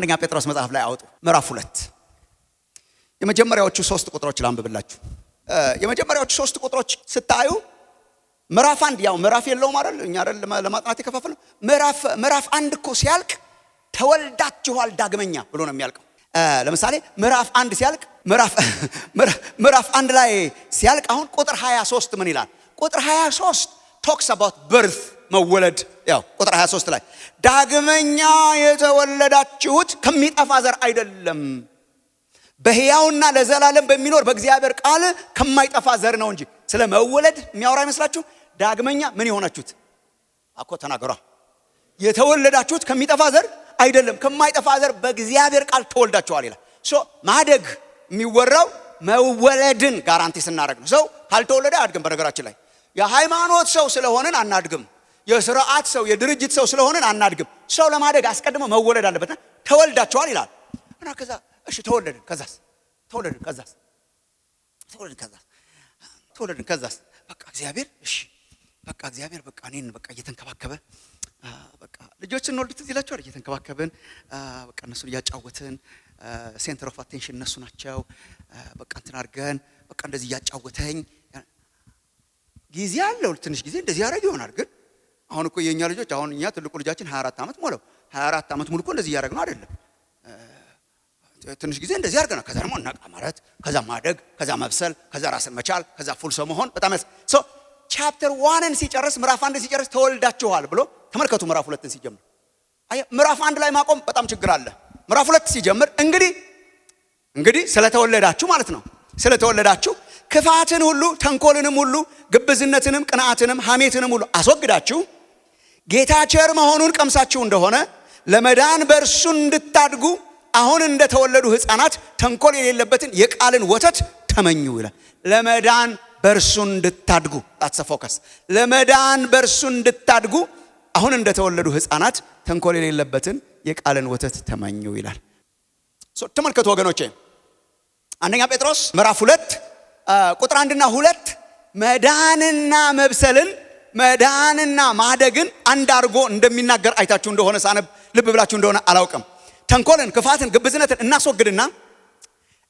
አንደኛ ጴጥሮስ መጽሐፍ ላይ አውጡ ምዕራፍ 2 የመጀመሪያዎቹ 3 ቁጥሮች ላንብብላችሁ። የመጀመሪያዎቹ 3 ቁጥሮች ስታዩ ምዕራፍ 1 ያው ምዕራፍ የለውም አይደል? እኛ አይደል ለማጥናት የከፋፈልነው። ምዕራፍ 1 እኮ ሲያልቅ ተወልዳችኋል ዳግመኛ ብሎ ነው የሚያልቀው። ለምሳሌ ምዕራፍ 1 ሲያልቅ ምዕራፍ 1 ላይ ሲያልቅ አሁን ቁጥር 23 ምን ይላል? ቁጥር 23 talks about birth መወለድ። ያው ቁጥር 23 ላይ ዳግመኛ የተወለዳችሁት ከሚጠፋ ዘር አይደለም በሕያውና ለዘላለም በሚኖር በእግዚአብሔር ቃል ከማይጠፋ ዘር ነው እንጂ። ስለ መወለድ የሚያወራ ይመስላችሁ? ዳግመኛ ምን የሆናችሁት አኮ ተናገሯ። የተወለዳችሁት ከሚጠፋ ዘር አይደለም ከማይጠፋ ዘር በእግዚአብሔር ቃል ተወልዳችኋል ይላል። ማደግ የሚወራው መወለድን ጋራንቲ ስናደርግ ነው። ሰው ካልተወለደ አያድግም። በነገራችን ላይ የሃይማኖት ሰው ስለሆነን አናድግም። የሥርዓት ሰው የድርጅት ሰው ስለሆነን አናድግም። ሰው ለማደግ አስቀድሞ መወለድ አለበትና ተወልዳችኋል ይላል። እና ከዛ እሺ ተወለድን ከዛስ በቃ እግዚአብሔር እሺ በቃ እግዚአብሔር በቃ እኔን በቃ እየተንከባከበ በቃ ልጆችን እንወልድ ትዝ ይላችኋል። እየተንከባከበን በቃ እነሱን እያጫወትን ሴንተር ኦፍ አቴንሽን እነሱ ናቸው። በቃ እንትን አድርገን በቃ እንደዚህ እያጫወተኝ ጊዜ አለው። ትንሽ ጊዜ እንደዚህ ያደርግ ይሆናል። ግን አሁን እኮ የኛ ልጆች አሁን እኛ ትልቁ ልጃችን 24 ዓመት ሞላው። 24 ዓመት ሙሉ እኮ እንደዚህ ያደርግ ነው አይደለም። ትንሽ ጊዜ እንደዚህ አድርገና ከዛ ደግሞ እናቃ ማለት ከዛ ማደግ ከዛ መብሰል ከዛ ራስን መቻል ከዛ ፉል ሰው መሆን በጣም ቻፕተር 1ን ሲጨርስ ምዕራፍ 1 ሲጨርስ ተወልዳችኋል ብሎ ተመልከቱ። ምዕራፍ 2ን ሲጀምር ምዕራፍ 1 ላይ ማቆም በጣም ችግር አለ። ምዕራፍ 2 ሲጀምር እንግዲህ ስለተወለዳችሁ ማለት ነው። ስለተወለዳችሁ ክፋትን ሁሉ ተንኮልንም ሁሉ ግብዝነትንም ቅንዓትንም ሐሜትንም ሁሉ አስወግዳችሁ ጌታ ቸር መሆኑን ቀምሳችሁ እንደሆነ ለመዳን በእርሱ እንድታድጉ አሁን እንደተወለዱ ሕፃናት ተንኮል የሌለበትን የቃልን ወተት ተመኙ ይላል። ለመዳን በእርሱ እንድታድጉ that's the focus። ለመዳን በእርሱ እንድታድጉ አሁን እንደተወለዱ ሕፃናት ተንኮል የሌለበትን የቃልን ወተት ተመኙ ይላል። ተመልከቱ ወገኖቼ አንደኛ ጴጥሮስ ምዕራፍ 2 ቁጥር 1 እና 2 መዳንና መብሰልን መዳንና ማደግን አንድ አድርጎ እንደሚናገር አይታችሁ እንደሆነ ሳነብ ልብ ብላችሁ እንደሆነ አላውቅም። ተንኮልን ክፋትን ግብዝነትን እናስወግድና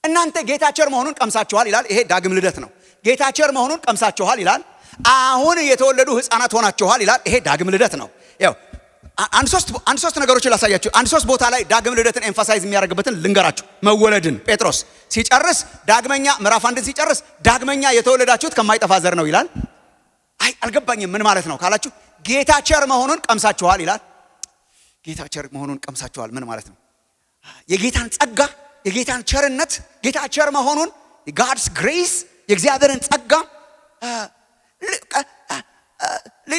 እናንተ ጌታ ቸር መሆኑን ቀምሳችኋል ይላል። ይሄ ዳግም ልደት ነው። ጌታ ቸር መሆኑን ቀምሳችኋል ይላል። አሁን የተወለዱ ሕፃናት ሆናችኋል ይላል። ይሄ ዳግም ልደት ነው። ያው አንድ ሶስት ነገሮችን ላሳያችሁ። አንድ ሶስት ቦታ ላይ ዳግም ልደትን ኤምፋሳይዝ የሚያደርግበትን ልንገራችሁ። መወለድን ጴጥሮስ ሲጨርስ ዳግመኛ ምዕራፍ 1 ሲጨርስ ዳግመኛ የተወለዳችሁት ከማይጠፋ ዘር ነው ይላል። አልገባኝም ምን ማለት ነው ካላችሁ ጌታ ቸር መሆኑን ቀምሳችኋል ይላል። ጌታ ቸር መሆኑን ቀምሳችኋል ምን ማለት ነው? የጌታን ጸጋ የጌታን ቸርነት ጌታ ቸር መሆኑን God's grace የእግዚአብሔርን ጸጋ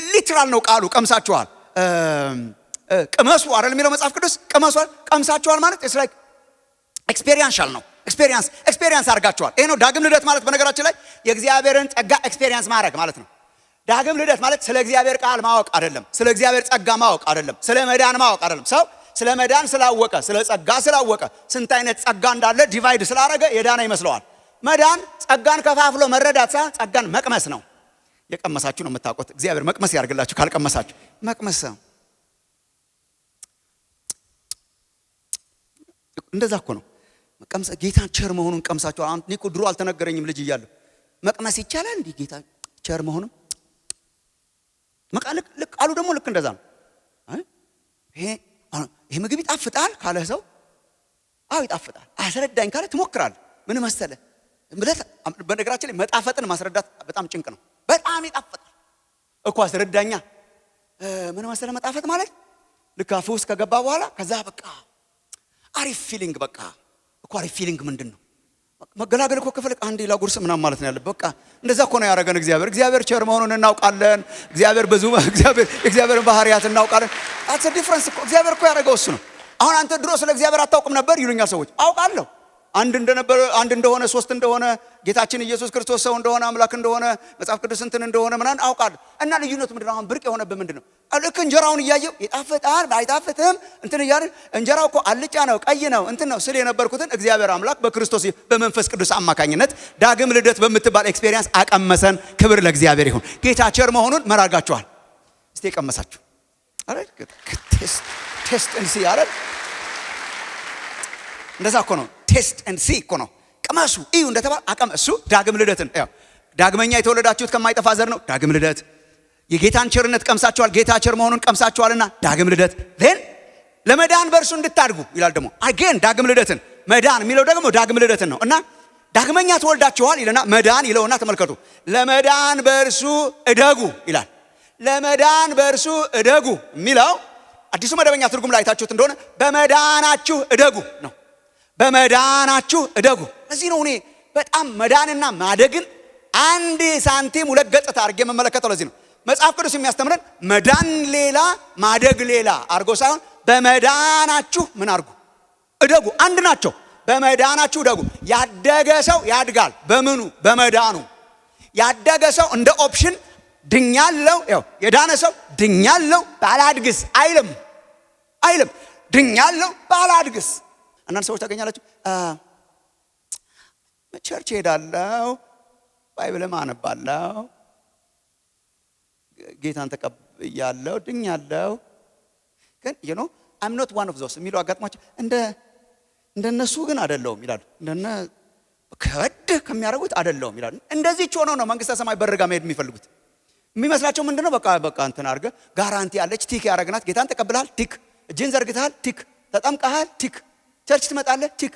ሊትራል ነው ቃሉ ቀምሳችኋል። ቅመሱ አይደል የሚለው መጽሐፍ ቅዱስ ቅመሷል ቀምሳችኋል ማለት it's like experiential ነው። ኤክስፔሪየንስ አድርጋችኋል። ይሄ ነው ዳግም ልደት ማለት። በነገራችን ላይ የእግዚአብሔርን ጸጋ ኤክስፔሪየንስ ማድረግ ማለት ነው። ዳግም ልደት ማለት ስለ እግዚአብሔር ቃል ማወቅ አይደለም። ስለ እግዚአብሔር ጸጋ ማወቅ አይደለም። ስለ መዳን ማወቅ አይደለም። ሰው ስለ መዳን ስላወቀ ስለ ጸጋ ስላወቀ ስንት አይነት ጸጋ እንዳለ ዲቫይድ ስላደረገ የዳነ ይመስለዋል። መዳን ጸጋን ከፋፍሎ መረዳት ሳይሆን ጸጋን መቅመስ ነው። የቀመሳችሁ ነው የምታውቁት። እግዚአብሔር መቅመስ ያርግላችሁ። ካልቀመሳችሁ መቅመስ ነው። እንደዛ እኮ ነው መቅመስ። ጌታ ቸር መሆኑን ቀምሳችሁ አሁን እኔ እኮ ድሮ አልተነገረኝም ልጅ እያለሁ መቅመስ ይቻላል እንዴ ጌታ ቸር መሆኑን ልክ አሉ ደግሞ ልክ እንደዛ ነው። ይሄ ምግብ ይጣፍጣል ካለ ሰው አዎ ይጣፍጣል። አስረዳኝ ካለ ትሞክራለህ። ምን መሰለህ በነገራችን ላይ መጣፈጥን ማስረዳት በጣም ጭንቅ ነው። በጣም ይጣፍጣል እኮ አስረዳኛ። ምን መሰለህ መጣፈጥ ማለት ልክ አፍ ውስጥ ከገባ በኋላ ከዛ በቃ አሪፍ ፊሊንግ በቃ እኮ አሪፍ ፊሊንግ ምንድን ነው? መገላገል እኮ ከፈለክ አንዴ ላጉርስ ምናምን ማለት ነው ያለበት። በቃ እንደዛ እኮ ነው ያደረገን እግዚአብሔር። እግዚአብሔር ቸር መሆኑን እናውቃለን። እግዚአብሔርን ባህሪያት እናውቃለን። that's a difference እኮ እግዚአብሔር እኮ ያደረገው እሱ ነው። አሁን አንተ ድሮ ስለ እግዚአብሔር አታውቅም ነበር ይሉኛል ሰዎች። አውቃለሁ አንድ እንደሆነ ሶስት እንደሆነ ጌታችን ኢየሱስ ክርስቶስ ሰው እንደሆነ አምላክ እንደሆነ መጽሐፍ ቅዱስ እንትን እንደሆነ ምናምን አውቃለሁ። እና ልዩነቱ ምንድነው? አሁን ብርቅ የሆነበት ምንድነው? ልክ እንጀራውን እያየው ይጣፍጣል አይጣፍጥም እንትን እያልን እንጀራው እኮ አልጫ ነው ቀይ ነው እንትን ነው ስለ የነበርኩትን እግዚአብሔር አምላክ በክርስቶስ በመንፈስ ቅዱስ አማካኝነት ዳግም ልደት በምትባል ኤክስፒሪየንስ አቀመሰን። ክብር ለእግዚአብሔር ይሁን። ጌታ ቸር መሆኑን መራጋችኋል። እስቲ ቀመሳችሁ አይደል? ቴስት እንሲ አይደል? እንደዛ እኮ ነው። ቴስት ኤንድ ሲ እኮ ነው። ቅመሱ እዩ እንደተባለ አቀም እሱ ዳግም ልደትን ያው ዳግመኛ የተወለዳችሁት ከማይጠፋ ዘር ነው። ዳግም ልደት የጌታን ቸርነት ቀምሳችኋል፣ ጌታ ቸር መሆኑን ቀምሳችኋልና ዳግም ልደት ለን ለመዳን በእርሱ እንድታድጉ ይላል። ደግሞ አገን ዳግም ልደትን መዳን የሚለው ደግሞ ዳግም ልደትን ነው እና ዳግመኛ ተወልዳችኋል ይለና መዳን ይለውና ተመልከቱ። ለመዳን በእርሱ እደጉ ይላል። ለመዳን በእርሱ እደጉ የሚለው አዲሱ መደበኛ ትርጉም ላይ ታችሁት እንደሆነ በመዳናችሁ እደጉ ነው። በመዳናችሁ እደጉ። ለዚህ ነው እኔ በጣም መዳንና ማደግን አንድ ሳንቲም ሁለት ገጽታ አድርጌ መመለከተው። ለዚህ ነው መጽሐፍ ቅዱስ የሚያስተምረን መዳን ሌላ ማደግ ሌላ አድርጎ ሳይሆን በመዳናችሁ ምን አድርጉ? እደጉ። አንድ ናቸው። በመዳናችሁ እደጉ። ያደገ ሰው ያድጋል። በምኑ? በመዳኑ። ያደገ ሰው እንደ ኦፕሽን ድኛለው፣ ያው የዳነ ሰው ድኛለው ባላድግስ አይልም አይልም። ድኛለው ባላድግስ። አንዳንድ ሰዎች ታገኛላችሁ ቸርች ሄዳለው፣ ባይብልም አነባለው፣ ጌታን ተቀብያለው፣ ድኛለው፣ ግን you know I'm not one of those የሚለው አጋጥሟቸው እንደነሱ ግን አይደለሁም ይላሉ። እንደነ ከወድ ከሚያደርጉት አይደለሁም ይላሉ። እንደዚህች ሆነው ነው መንግስተ ሰማይ በርጋ መሄድ የሚፈልጉት። የሚመስላቸው ምንድነው? በቃ እንትን አድርገ ጋራንቲ ያለች ቲክ ያረግናት። ጌታን ተቀብለሃል ቲክ፣ እጅን ዘርግተሃል ቲክ፣ ተጠምቀሃል ቲክ፣ ቸርች ትመጣለህ ቲክ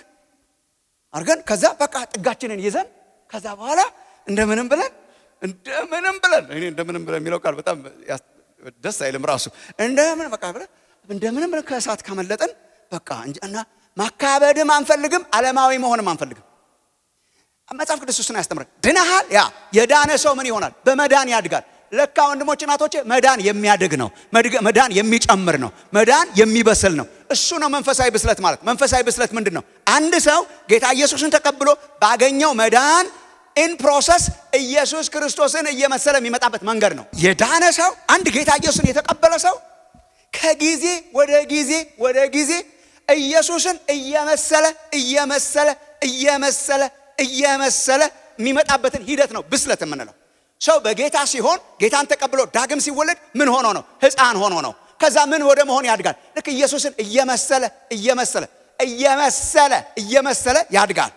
አርገን ከዛ በቃ ጥጋችንን ይዘን ከዛ በኋላ እንደምንም ብለን እኔ እንደምንም ብለን የሚለው ቃል በጣም ደስ አይልም ራሱ። እንደምንም ብለን ከእሳት ካመለጠን በቃ እና ማካበድም አንፈልግም፣ ዓለማዊ መሆንም አንፈልግም። መጽሐፍ ቅዱስ እሱን ያስተምራል። ድነሃል። ያ የዳነ ሰው ምን ይሆናል? በመዳን ያድጋል። ለካ ወንድሞች እናቶቼ መዳን የሚያድግ ነው። መዳን የሚጨምር ነው። መዳን የሚበስል ነው። እሱ ነው መንፈሳዊ ብስለት ማለት። መንፈሳዊ ብስለት ምንድን ነው? አንድ ሰው ጌታ ኢየሱስን ተቀብሎ ባገኘው መዳን ኢን ፕሮሰስ ኢየሱስ ክርስቶስን እየመሰለ የሚመጣበት መንገድ ነው። የዳነ ሰው አንድ ጌታ ኢየሱስን የተቀበለ ሰው ከጊዜ ወደ ጊዜ ኢየሱስን እየመሰለ የሚመጣበትን ሂደት ነው ብስለት የምንለው። ሰው በጌታ ሲሆን ጌታን ተቀብሎ ዳግም ሲወለድ ምን ሆኖ ነው? ሕፃን ሆኖ ነው። ከዛ ምን ወደ መሆን ያድጋል? ልክ ኢየሱስን እየመሰለ ያድጋል።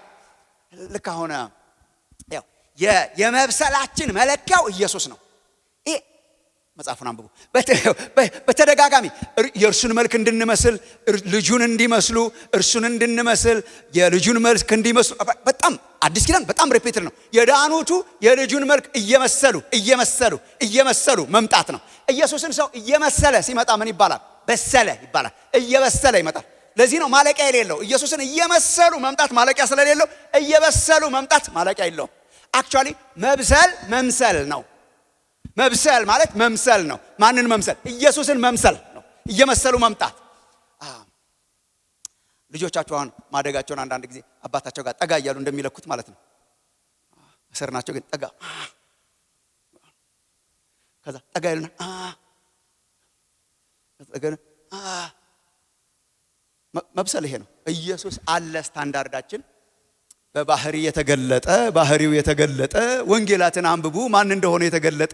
ልክ አሁን ያው የመብሰላችን መለኪያው ኢየሱስ ነው። ይሄ መጽሐፉን አንብቡ። በተደጋጋሚ የእርሱን መልክ እንድንመስል፣ ልጁን እንዲመስሉ፣ እርሱን እንድንመስል፣ የልጁን መልክ እንዲመስሉ። በጣም አዲስ ኪዳን በጣም ሪፒትድ ነው። የዳኑቱ የልጁን መልክ እየመሰሉ መምጣት ነው። ኢየሱስን ሰው እየመሰለ ሲመጣ ምን ይባላል? በሰለ ይባላል። እየበሰለ ይመጣል። ለዚህ ነው ማለቂያ የሌለው። ኢየሱስን እየመሰሉ መምጣት ማለቂያ ስለሌለው እየበሰሉ መምጣት ማለቂያ የለውም። አክቹአሊ መምሰል ነው። መብሰል ማለት መምሰል ነው። ማንን መምሰል? ኢየሱስን መምሰል ነው። እየመሰሉ መምጣት። ልጆቻቸው አሁን ማደጋቸውን አንዳንድ ጊዜ አባታቸው ጋር ጠጋ እያሉ እንደሚለኩት ማለት ነው። እስር ናቸው ግን ጠጋ ከዛ ጠጋ ይሉና መብሰል ይሄ ነው። ኢየሱስ አለ ስታንዳርዳችን በባህሪ የተገለጠ ባህሪው የተገለጠ ወንጌላትን አንብቡ ማን እንደሆነ የተገለጠ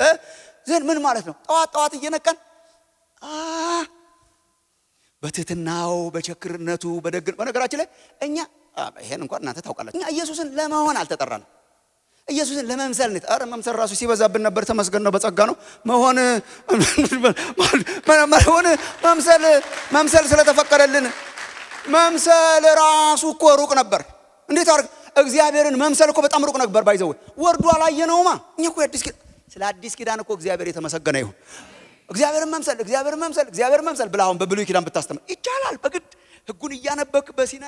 ዘን ምን ማለት ነው? ጠዋት እየነቀን በትህትናው በቸክርነቱ በደግን በነገራችን ላይ እኛ ይሄን እንኳን እናንተ ታውቃላችሁ። እኛ ኢየሱስን ለመሆን አልተጠራንም። ኢየሱስን ለመምሰል ነው። አረ መምሰል ራሱ ሲበዛብን ነበር። ተመስገን ነው፣ በጸጋ ነው። መምሰል ስለተፈቀደልን መምሰል ራሱ እኮ ሩቅ ነበር። እንዴት አርግ እግዚአብሔርን መምሰል እኮ በጣም ሩቅ ነበር። ባይዘው ወርዱ አላየነውማ። እኛ እኮ ስለ አዲስ ኪዳን እኮ እግዚአብሔር የተመሰገነ ይሁን። እግዚአብሔርን መምሰል ብላውን በብሉይ ኪዳን ብታስተምር ይቻላል። በግድ ሕጉን እያነበክ በሲና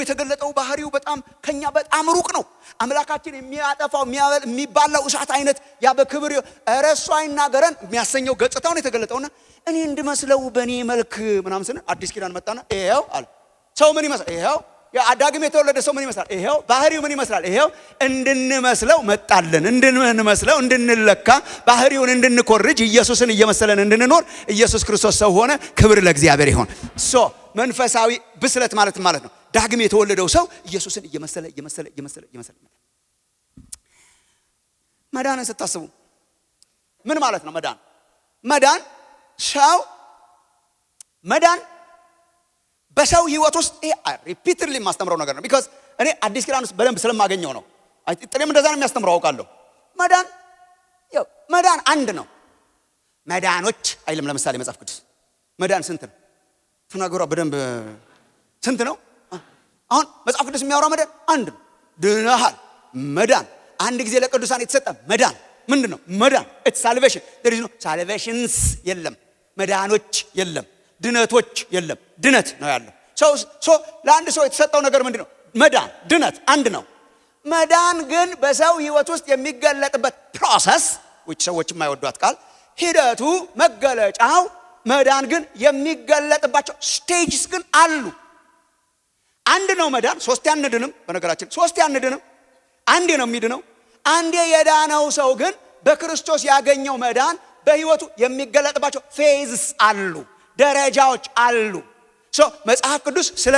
የተገለጠው ባህሪው በጣም ከኛ በጣም ሩቅ ነው። አምላካችን የሚያጠፋው የሚባላው እሳት አይነት ያ በክብር እረሱ አይናገረን የሚያሰኘው ገጽታውን የተገለጠውና እኔ እንድመስለው በእኔ መልክ ምናምን ስነ አዲስ ኪዳን መጣና ይሄው አለ። ሰው ምን ይመስላል? ይሄው ዳግም የተወለደ ሰው ምን ይመስላል? ይሄው ባህሪው ምን ይመስላል? ይሄው እንድንመስለው መጣለን። እንድንመስለው እንድንለካ ባህሪውን እንድንኮርጅ ኢየሱስን እየመሰለን እንድንኖር ኢየሱስ ክርስቶስ ሰው ሆነ። ክብር ለእግዚአብሔር ይሁን። መንፈሳዊ ብስለት ማለት ነው ዳግም የተወለደው ሰው ኢየሱስን እየመሰለ መዳንን ስታስቡ ምን ማለት ነው? መዳን በሰው ህይወት ውስጥ ይሄ ሪፒትድሊ ማስተምረው ነገር ነው። ቢኮዝ እኔ አዲስ ኪዳን ውስጥ በደንብ ስለማገኘው ነው። ጥሬም እንደዛ ነው የሚያስተምረው አውቃለሁ። መዳን አንድ ነው። መዳኖች አይልም። ለምሳሌ መጽሐፍ ቅዱስ መዳን ስንት ነው ተናገሯ በደንብ ስንት ነው? አሁን መጽሐፍ ቅዱስ የሚያወራው መዳን አንድ ነው። ድነሃል። መዳን አንድ ጊዜ ለቅዱሳን የተሰጠ መዳን ምንድነው? መዳን ኢትስ ሳልቬሽን። there is no salvations የለም፣ መዳኖች የለም፣ ድነቶች የለም። ድነት ነው ያለው። ለአንድ ሰው የተሰጠው ነገር ምንድነው? መዳን፣ ድነት አንድ ነው። መዳን ግን በሰው ህይወት ውስጥ የሚገለጥበት ፕሮሰስ which ሰዎች የማይወዷት ቃል ሂደቱ መገለጫው መዳን ግን የሚገለጥባቸው ስቴጅስ ግን አሉ። አንድ ነው መዳን። ሶስት ያንድንም በነገራችን ሶስት ያንድንም አንዴ ነው የሚድነው። አንዴ የዳነው ሰው ግን በክርስቶስ ያገኘው መዳን በህይወቱ የሚገለጥባቸው ፌዝስ አሉ፣ ደረጃዎች አሉ። መጽሐፍ ቅዱስ ስለ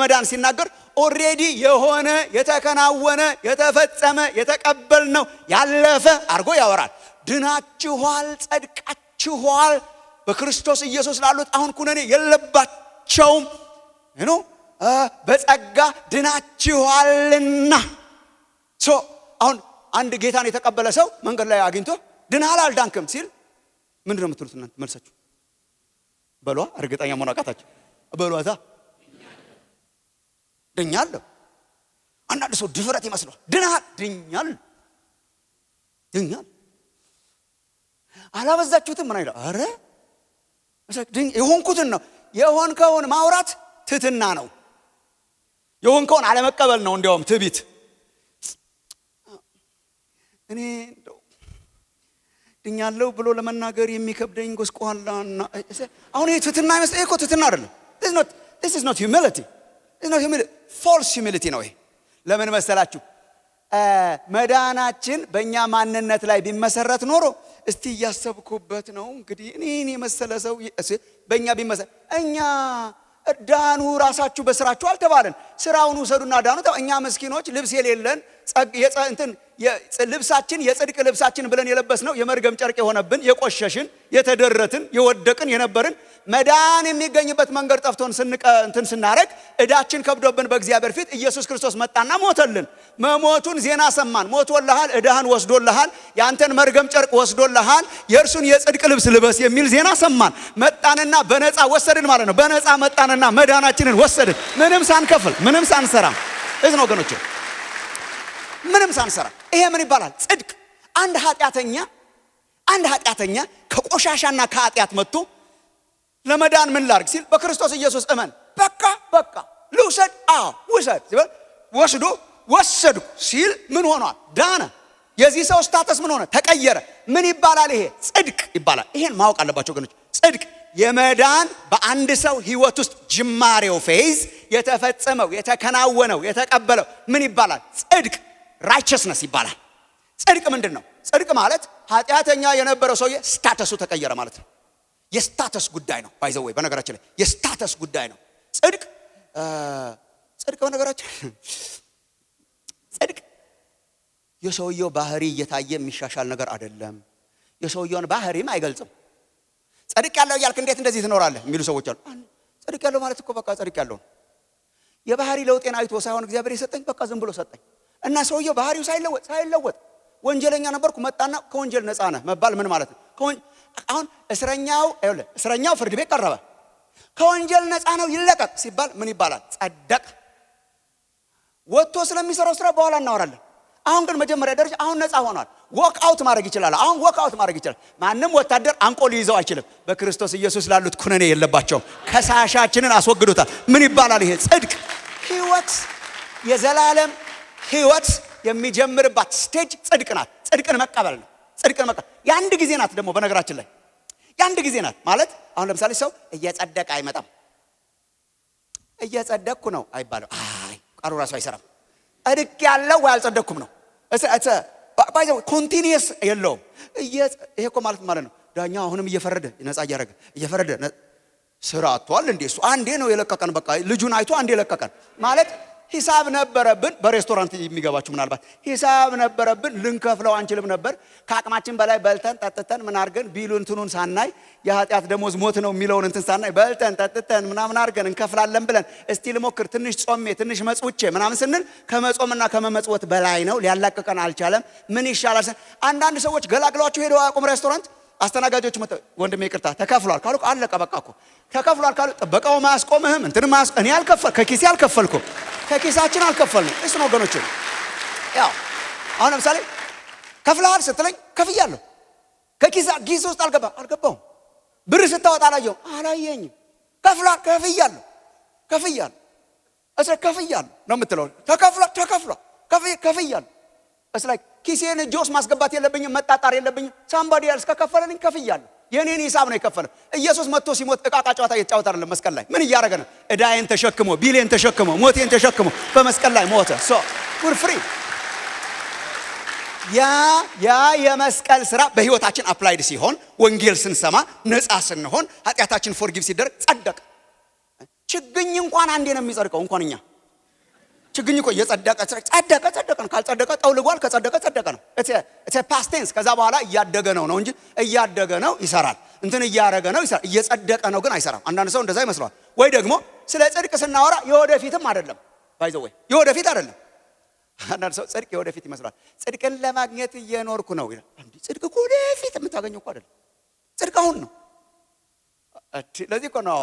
መዳን ሲናገር ኦሬዲ የሆነ የተከናወነ የተፈጸመ የተቀበልነው ያለፈ አድርጎ ያወራል። ድናችኋል፣ ጸድቃችኋል፣ በክርስቶስ ኢየሱስ ላሉት አሁን ኩነኔ የለባቸውም በጸጋ ድናችኋልና። አሁን አንድ ጌታን የተቀበለ ሰው መንገድ ላይ አግኝቶ ድናሃል አልዳንክም ሲል ምንድነው የምትሉት እናንተ መልሳችሁ? በሏ እርግጠኛ መሆን አቃታችሁ። በሏታ ድኛለሁ። አንዳንድ ሰው ድፍረት ይመስለዋል። ድናሃል፣ ድኛል አላበዛችሁትም? ምን አይደል? አረ የሆንኩትን ነው። የሆንከውን ማውራት ትህትና ነው። የሆንከውን አለመቀበል ነው እንዲያውም ትዕቢት። እኔ እንደው ድኛለሁ ብሎ ለመናገር የሚከብደኝ ጎስቋላና አሁን ይሄ ትህትና አይመስል። ይሄ እኮ ትህትና አይደለም። this is not humility. false humility ነው ይሄ። ለምን መሰላችሁ? መዳናችን በእኛ ማንነት ላይ ቢመሰረት ኖሮ እስቲ እያሰብኩበት ነው እንግዲህ እኔ መሰለ ሰው በእኛ ቢመሰረት እኛ ዳኑ ራሳችሁ በስራችሁ አልተባለን። ስራውን ውሰዱና ዳኑ። እኛ ምስኪኖች ልብስ የሌለን ልብሳችን የጽድቅ ልብሳችን ብለን የለበስነው የመርገም ጨርቅ የሆነብን የቆሸሽን የተደረትን የወደቅን የነበርን መዳን የሚገኝበት መንገድ ጠፍቶን ስናረግ እዳችን ከብዶብን በእግዚአብሔር ፊት ኢየሱስ ክርስቶስ መጣና ሞተልን። መሞቱን ዜና ሰማን። ሞቶልሃል፣ እዳህን ወስዶልሃል፣ ያንተን መርገም ጨርቅ ወስዶልሃል፣ የእርሱን የጽድቅ ልብስ ልበስ የሚል ዜና ሰማን። መጣንና በነፃ ወሰድን ማለት ነው። በነፃ መጣንና መዳናችንን ወሰድን፣ ምንም ሳንከፍል ምንም ሳንሰራ። እዚህ ነው ወገኖቼ፣ ምንም ሳንሰራ። ይሄ ምን ይባላል? ጽድቅ። አንድ ኃጢአተኛ ከቆሻሻና ከኃጢአት መጥቶ ለመዳን ምን ላርግ ሲል በክርስቶስ ኢየሱስ እመን። በቃ ልውሰድ፣ ውሰድ ሲል ወሰድኩ ሲል ምን ሆኗል? ዳነ። የዚህ ሰው ስታተስ ምን ሆነ? ተቀየረ። ምን ይባላል? ይሄ ጽድቅ ይባላል። ይሄን ማወቅ አለባቸው ወገኖች። ጽድቅ የመዳን በአንድ ሰው ህይወት ውስጥ ጅማሬው ፌዝ የተፈጸመው የተከናወነው የተቀበለው ምን ይባላል? ጽድቅ righteousness ይባላል። ጽድቅ ምንድን ነው? ጽድቅ ማለት ኃጢአተኛ የነበረው ሰውዬ ስታተሱ ተቀየረ ማለት ነው። የስታተስ ጉዳይ ነው። ባይዘው ወይ በነገራችን ላይ የስታተስ ጉዳይ ነው። ጽድቅ በነገራችን ጽድቅ የሰውየው ባህሪ እየታየ የሚሻሻል ነገር አይደለም። የሰውየውን ባህሪም አይገልጽም። ጽድቅ ያለው እያልክ እንዴት እንደዚህ ትኖራለህ የሚሉ ሰዎች አሉ። ጽድቅ ያለው ማለት እኮ በቃ ጽድቅ ያለው የባህሪ ለውጤን አይቶ ሳይሆን እግዚአብሔር የሰጠኝ በቃ ዝም ብሎ ሰጠኝ እና ሰውየው ባህሪው ሳይለወጥ ወንጀለኛ ነበርኩ መጣና ከወንጀል ነፃ ነህ መባል ምን ማለት ነው? አሁን እስረኛው ፍርድ ቤት ቀረበ። ከወንጀል ነፃ ነው ይለቀቅ ሲባል ምን ይባላል? ጸደቅ። ወጥቶ ስለሚሰራው ስራ በኋላ እናወራለን። አሁን ግን መጀመሪያ ደረጃ አሁን ነፃ ሆኗል። ወክ አውት ማድረግ ይችላል። አሁን ወክ አውት ማድረግ ይችላል። ማንም ወታደር አንቆ ሊይዘው አይችልም። በክርስቶስ ኢየሱስ ላሉት ኩነኔ የለባቸውም። ከሳሻችንን አስወግዶታል። ምን ይባላል? ይሄ ጽድቅ። ህይወት የዘላለም ህይወት የሚጀምርባት ስቴጅ ጽድቅ ናት። ጽድቅን መቀበል ነው። ጽድቅን መቀበል የአንድ ጊዜ ናት። ደግሞ በነገራችን ላይ የአንድ ጊዜ ናት ማለት አሁን ለምሳሌ ሰው እየጸደቀ አይመጣም። እየጸደቅኩ ነው አይባልም። ቃሉ ራሱ አይሰራም። ጸድቅ ያለው ወይ አልጸደቅኩም ነው። ባይዘው ኮንቲኒየስ የለውም። ይሄ እኮ ማለት ነው ዳኛ አሁንም እየፈረደ ነፃ እየፈረደ ስራ አጥቷል እንዴ? እሱ አንዴ ነው የለቀቀን። በቃ ልጁን አይቶ አንዴ የለቀቀን ማለት ሂሳብ ነበረብን። በሬስቶራንት የሚገባችሁ ምናልባት ሂሳብ ነበረብን፣ ልንከፍለው አንችልም ነበር። ከአቅማችን በላይ በልተን ጠጥተን ምን አድርገን ቢሉ እንትኑን ሳናይ የኃጢአት ደሞዝ ሞት ነው የሚለውን እንትን ሳናይ በልተን ጠጥተን ምናምን አድርገን እንከፍላለን ብለን እስቲ ልሞክር ትንሽ ጾሜ ትንሽ መጽውቼ ምናምን ስንል ከመጾምና ከመመጽወት በላይ ነው፣ ሊያላቅቀን አልቻለም። ምን ይሻላል? አንዳንድ ሰዎች ገላግሏቸው ሄደው አቁም ሬስቶራንት አስተናጋጆች መጣ ወንድሜ ይቅርታ ተከፍሏል ካሉ አለቀ በቃ እኮ ተከፍሏል ካሉ ጥበቃው ማያስቆምህም እንትን እኔ ከኪሴ አልከፈልኩም፣ ከኪሳችን አልከፈልንም። እሱ ነው ወገኖች። ያው አሁን ለምሳሌ ከፍለሃል ስትለኝ ከፍያለሁ፣ ከኪስ ውስጥ አልገባሁም። ብር ስታወጣ አላየኝም። ከፍሏል ከፍያለሁ ነው የምትለው። ከፍያለሁ እስ ላይ ኪሴን እጄ ውስጥ ማስገባት የለብኝም፣ መጣጣር የለብኝም። ሳምባዲ ያልስ ከከፈለልኝ ከፍያለሁ። የኔን ሂሳብ ነው የከፈለው። ኢየሱስ መጥቶ ሲሞት ዕቃ ጨዋታ እየተጫወተ አይደለም። መስቀል ላይ ምን እያደረገ ነው? ዕዳዬን ተሸክሞ ቢሌን ተሸክሞ ሞቴን ተሸክሞ በመስቀል ላይ ሞተ። ሶ we're free። ያ የመስቀል ስራ በህይወታችን አፕላይድ ሲሆን፣ ወንጌል ስንሰማ፣ ነፃ ስንሆን፣ ኃጢአታችን ፎርጊቭ ሲደረግ ጸደቀ። ችግኝ እንኳን አንዴ ነው የሚጸድቀው። እንኳን እኛ ችግኝ እኮ እየጸደቀ ነው። ካልጸደቀ ጠውልጓል፣ ከጸደቀ ጸደቀ ነው። it's a past tense። ከዛ በኋላ እያደገ ነው እንጂ እያደገ ነው ይሰራል፣ እንትን እያደረገ ነው ይሰራል። እየጸደቀ ነው ግን አይሰራም። አንዳንድ ሰው እንደዛ ይመስለዋል። ወይ ደግሞ ስለ ጽድቅ ስናወራ የወደፊትም አይደለም፣ ባይ ዘ ወይ የወደፊት አይደለም። አንዳንድ ሰው ጽድቅ የወደፊት ይመስላል። ጽድቅን ለማግኘት እየኖርኩ ነው ይላል። እንዴ ጽድቅ እኮ ወደፊት የምታገኘው እኮ አይደለም፣ ጽድቅ አሁን ነው። ለዚህ እኮ ነው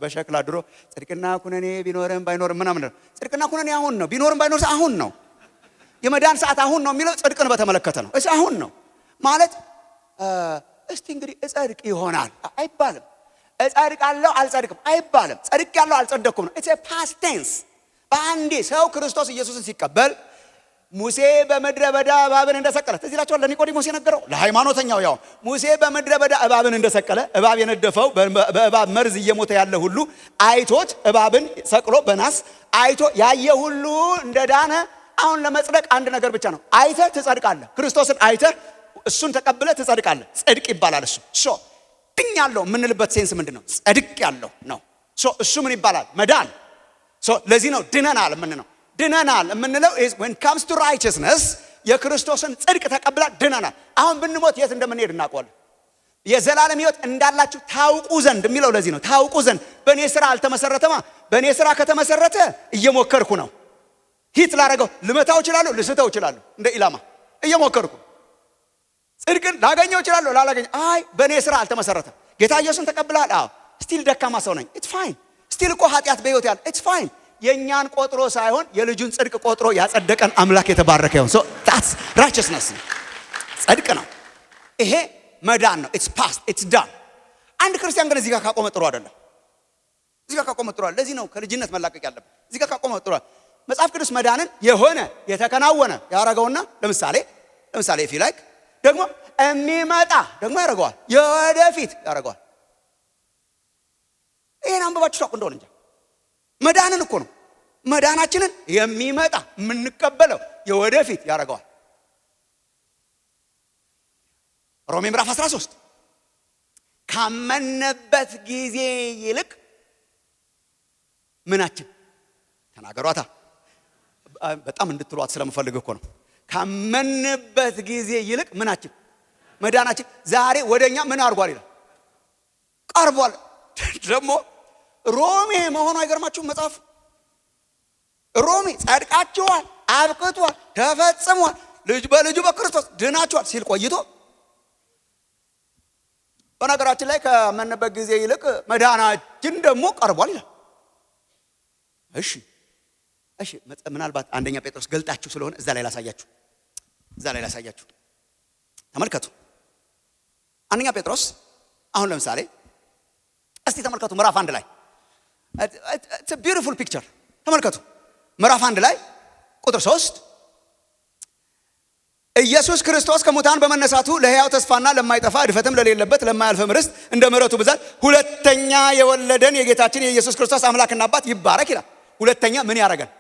በሸክላ ድሮ ጽድቅና ኩነኔ ቢኖርም ባይኖርም ምናምን ነው። ጽድቅና ኩነኔ አሁን ነው፣ ቢኖርም ባይኖርም አሁን ነው። የመዳን ሰዓት አሁን ነው የሚለው ጽድቅን በተመለከተ ነው። እሺ አሁን ነው ማለት እስቲ እንግዲህ እጸድቅ ይሆናል አይባልም። እጸድቃለሁ አልጸድቅም አይባልም። ጸድቄያለሁ አልጸደቅኩም ነው። it's a past tense። በአንዴ ሰው ክርስቶስ ኢየሱስን ሲቀበል ሙሴ በምድረ በዳ እባብን እንደሰቀለ ትዝ ይላችኋል። ለኒቆዲሞስ የነገረው ለሃይማኖተኛው ያው ሙሴ በምድረ በዳ እባብን እንደሰቀለ እባብ የነደፈው በእባብ መርዝ እየሞተ ያለ ሁሉ አይቶት እባብን ሰቅሎ በናስ አይቶ ያየ ሁሉ እንደዳነ አሁን ለመጽደቅ አንድ ነገር ብቻ ነው። አይተህ ትጸድቃለህ። ክርስቶስን አይተህ እሱን ተቀብለህ ትጸድቃለህ። ጽድቅ ይባላል እሱ። ሶ ድኛለሁ የምንልበት ሴንስ ምንድነው? ጽድቅ ያለው ነው። ሶ እሱ ምን ይባላል? መዳን። ሶ ለዚህ ነው ድነናል የምንለው። ድነናል የምንለው when comes to righteousness የክርስቶስን ጽድቅ ተቀብላ ድነናል። አሁን ብንሞት የት እንደምንሄድ እናውቃለን። የዘላለም ሕይወት እንዳላችሁ ታውቁ ዘንድ የሚለው ለዚህ ነው። ታውቁ ዘንድ በእኔ ስራ አልተመሰረተማ። በእኔ ስራ ከተመሰረተ እየሞከርኩ ነው። ሂት ላረገው ልመታው እችላለሁ፣ ልስተው እችላለሁ። እንደ ኢላማ እየሞከርኩ ጽድቅን ላገኘው እችላለሁ፣ ላላገኘው። አይ በእኔ ስራ አልተመሰረተም። ጌታ ኢየሱስን ተቀብለሃል? አዎ። ስቲል ደካማ ሰው ነኝ። it's fine። ስቲል እኮ ኃጢአት በሕይወት ያለ it's fine። የኛን ቆጥሮ ሳይሆን የልጁን ጽድቅ ቆጥሮ ያጸደቀን አምላክ የተባረከ ይሁን። so that's righteousness። ጽድቅ ነው ይሄ፣ መዳን ነው። it's past, it's done። አንድ ክርስቲያን ግን እዚህ ጋር ካቆመ ጥሩ አይደለም። እዚህ ጋር ካቆመ ጥሩ አይደለም። ለዚህ ነው ከልጅነት መላቀቅ ያለበት። እዚህ ጋር ካቆመ ጥሩ አይደለም። መጽሐፍ ቅዱስ መዳንን የሆነ የተከናወነ ያረጋውና ለምሳሌ if you like ደግሞ የሚመጣ ደግሞ ያረጋዋል፣ የወደፊት ያረጋዋል። ይሄን አንብባችሁ ታውቁ እንደሆነ እንጂ መዳንን እኮ ነው መዳናችንን የሚመጣ የምንቀበለው የወደፊት ያረጋዋል። ሮሜ ምዕራፍ 13 ካመነበት ጊዜ ይልቅ ምናችን ተናገሯታ በጣም እንድትሏት ስለምፈልግ እኮ ነው። ካመነበት ጊዜ ይልቅ ምናችን መዳናችን ዛሬ ወደኛ ምን አድርጓል ይላል? ቀርቧል። ደግሞ ሮሜ መሆኑ አይገርማችሁም? መጽሐፍ ሮሜ ጸድቃችኋል፣ አብቅቷል፣ ተፈጽሟል፣ በልጁ በክርስቶስ ድናችኋል ሲል ቆይቶ በነገራችን ላይ ካመነበት ጊዜ ይልቅ መዳናችን ደግሞ ቀርቧል ይላል። እሺ ምናልባት አንደኛ ጴጥሮስ ገልጣችሁ ስለሆነ እዛ ላይ ላሳያችሁ። ተመልከቱ። አንደኛ ጴጥሮስ አሁን ለምሳሌ እስቲ ተመልከቱ ምዕራፍ 1 ላይ it's a beautiful picture። ተመልከቱ ምዕራፍ 1 ላይ ቁጥር 3 ኢየሱስ ክርስቶስ ከሙታን በመነሳቱ ለሕያው ተስፋና ለማይጠፋ እድፈትም ለሌለበት ለማያልፍም ርስት እንደ ምሕረቱ ብዛት ሁለተኛ የወለደን የጌታችን የኢየሱስ ክርስቶስ አምላክና አባት ይባረክ ይላል። ሁለተኛ ምን ያረጋል?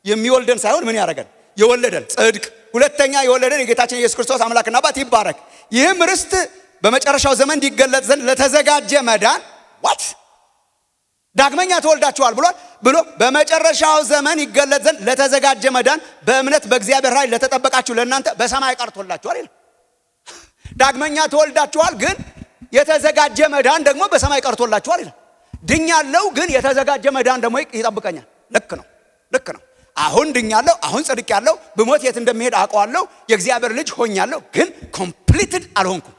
የሚወልደን ሳይሆን ምን ያረጋል? የወለደን ጽድቅ። ሁለተኛ የወለደን የጌታችን የኢየሱስ ክርስቶስ አምላክና አባት ይባረክ። ይህም ርስት በመጨረሻው ዘመን እንዲገለጥ ዘንድ ለተዘጋጀ መዳን ዳግመኛ ተወልዳችኋል ብሎ በመጨረሻው ዘመን ይገለጥ ዘንድ ለተዘጋጀ መዳን በእምነት በእግዚአብሔር ኃይል ለተጠበቃችሁ ለእናንተ በሰማይ ቀርቶላችኋል ይላል። ዳግመኛ ተወልዳችኋል፣ ግን የተዘጋጀ መዳን ደግሞ በሰማይ ቀርቶላችኋል ይላል። ድኛለሁ፣ ግን የተዘጋጀ መዳን ደግሞ ይጠብቀኛል። ልክ ነው። አሁን ድኛለሁ፣ አሁን ጸድቄያለሁ፣ ብሞት የት እንደሚሄድ አውቀዋለሁ፣ የእግዚአብሔር ልጅ ሆኛለሁ፣ ግን ኮምፕሊትድ አልሆንኩም።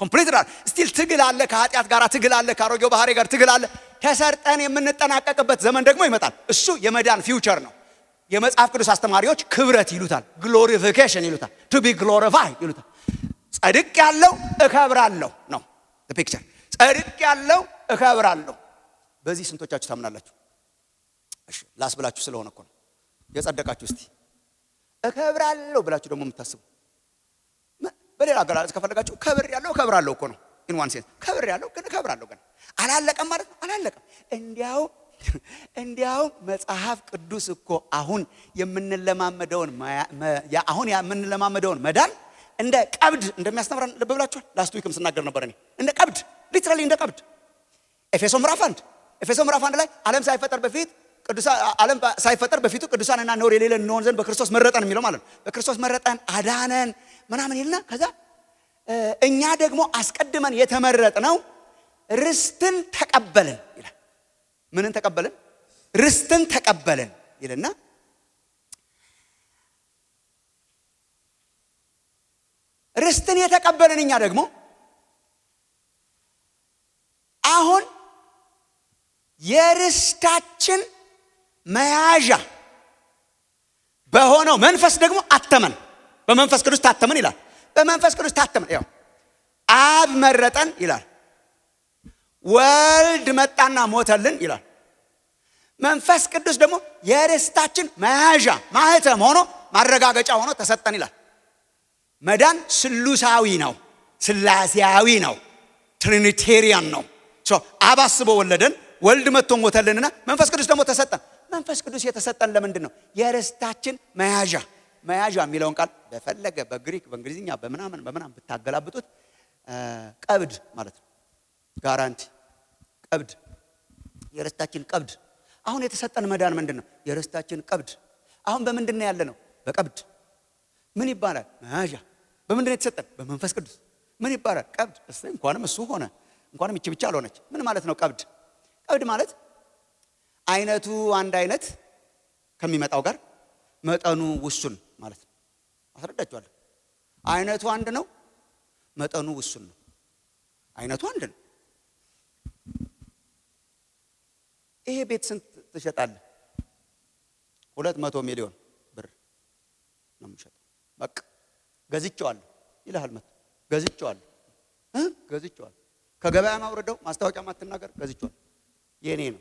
ኮምፕሊትድ ስቲል ትግል አለ፣ ከኃጢአት ጋር ትግል አለ፣ ከአሮጌው ባህሪ ጋር ትግል አለ። ተሰርጠን የምንጠናቀቅበት ዘመን ደግሞ ይመጣል። እሱ የመዳን ፊውቸር ነው። የመጽሐፍ ቅዱስ አስተማሪዎች ክብረት ይሉታል፣ ግሎሪፊኬሽን ይሉታል፣ ቱ ቢ ግሎሪፋይ ይሉታል። ጸድቄያለሁ እከብራለሁ ነው ፒክቸር። ጸድቄያለሁ እከብራለሁ። በዚህ ስንቶቻችሁ ታምናላችሁ? እሺ ላስብላችሁ ስለሆነ እኮ ነው የጸደቃችሁ። እስቲ እከብራለሁ ብላችሁ ደግሞ የምታስቡ በሌላ አገላለጽ ከፈለጋችሁ እከብራለሁ እኮ ነው። ኢን ዋን ሴንስ እከብራለሁ፣ ግን እከብራለሁ ግን አላለቀም ማለት ነው። አላለቀም። እንዲያው መጽሐፍ ቅዱስ እኮ አሁን የምንለማመደውን መዳን እንደ ቀብድ እንደሚያስተምረን ልብ ብላችኋል። ላስት ዊክም ስናገር ነበር እኔ እንደ ቀብድ፣ ሊትራሊ እንደ ቀብድ። ኤፌሶ ምዕራፍ 1 ላይ ዓለም ሳይፈጠር በፊቱ ቅዱሳንና ነውር የሌለን እንሆን ዘንድ በክርስቶስ መረጠን የሚለው ማለት ነው። በክርስቶስ መረጠን አዳነን ምናምን ይልና ከዛ እኛ ደግሞ አስቀድመን የተመረጥነው ርስትን ተቀበልን ይላል። ምንን ተቀበልን? ርስትን ተቀበልን ይልና ርስትን የተቀበልን እኛ ደግሞ አሁን የርስታችን መያዣ በሆነው መንፈስ ደግሞ አተመን። በመንፈስ ቅዱስ ታተመን ይላል። በመንፈስ ቅዱስ ታተመን። ያው አብ መረጠን ይላል። ወልድ መጣና ሞተልን ይላል። መንፈስ ቅዱስ ደግሞ የርስታችን መያዣ ማህተም ሆኖ ማረጋገጫ ሆኖ ተሰጠን ይላል። መዳን ስሉሳዊ ነው፣ ስላሴያዊ ነው፣ ትሪኒቴሪያን ነው። አብ አስቦ ወለደን፣ ወልድ መጥቶ ሞተልንና መንፈስ ቅዱስ ደግሞ ተሰጠን። መንፈስ ቅዱስ የተሰጠን ለምንድን ነው? የርስታችን መያዣ። መያዣ የሚለውን ቃል በፈለገ በግሪክ በእንግሊዝኛ በምናምን ብታገላብጡት ቀብድ ማለት ነው። ጋራንቲ፣ ቀብድ፣ የርስታችን ቀብድ። አሁን የተሰጠን መዳን ምንድን ነው? የርስታችን ቀብድ። አሁን በምንድን ነው ያለ ነው? በቀብድ። ምን ይባላል? መያዣ። በምንድን ነው የተሰጠን? በመንፈስ ቅዱስ። ምን ይባላል? ቀብድ። እንኳንም እሱ ሆነ፣ እንኳንም ይቺ ብቻ አልሆነች። ምን ማለት ነው ቀብድ? ቀብድ ማለት አይነቱ አንድ አይነት ከሚመጣው ጋር መጠኑ ውሱን ማለት ነው። አስረዳችኋለሁ። አይነቱ አንድ ነው፣ መጠኑ ውሱን ነው። አይነቱ አንድ ነው። ይሄ ቤት ስንት ትሸጣለህ? 200 ሚሊዮን ብር ነው የምሸጠው። በቃ ገዝቼዋለሁ ይልሃል። ገዝቼዋለሁ ከገበያ ማውረደው ማስታወቂያ ማትናገር ገዝቼዋለሁ የኔ ነው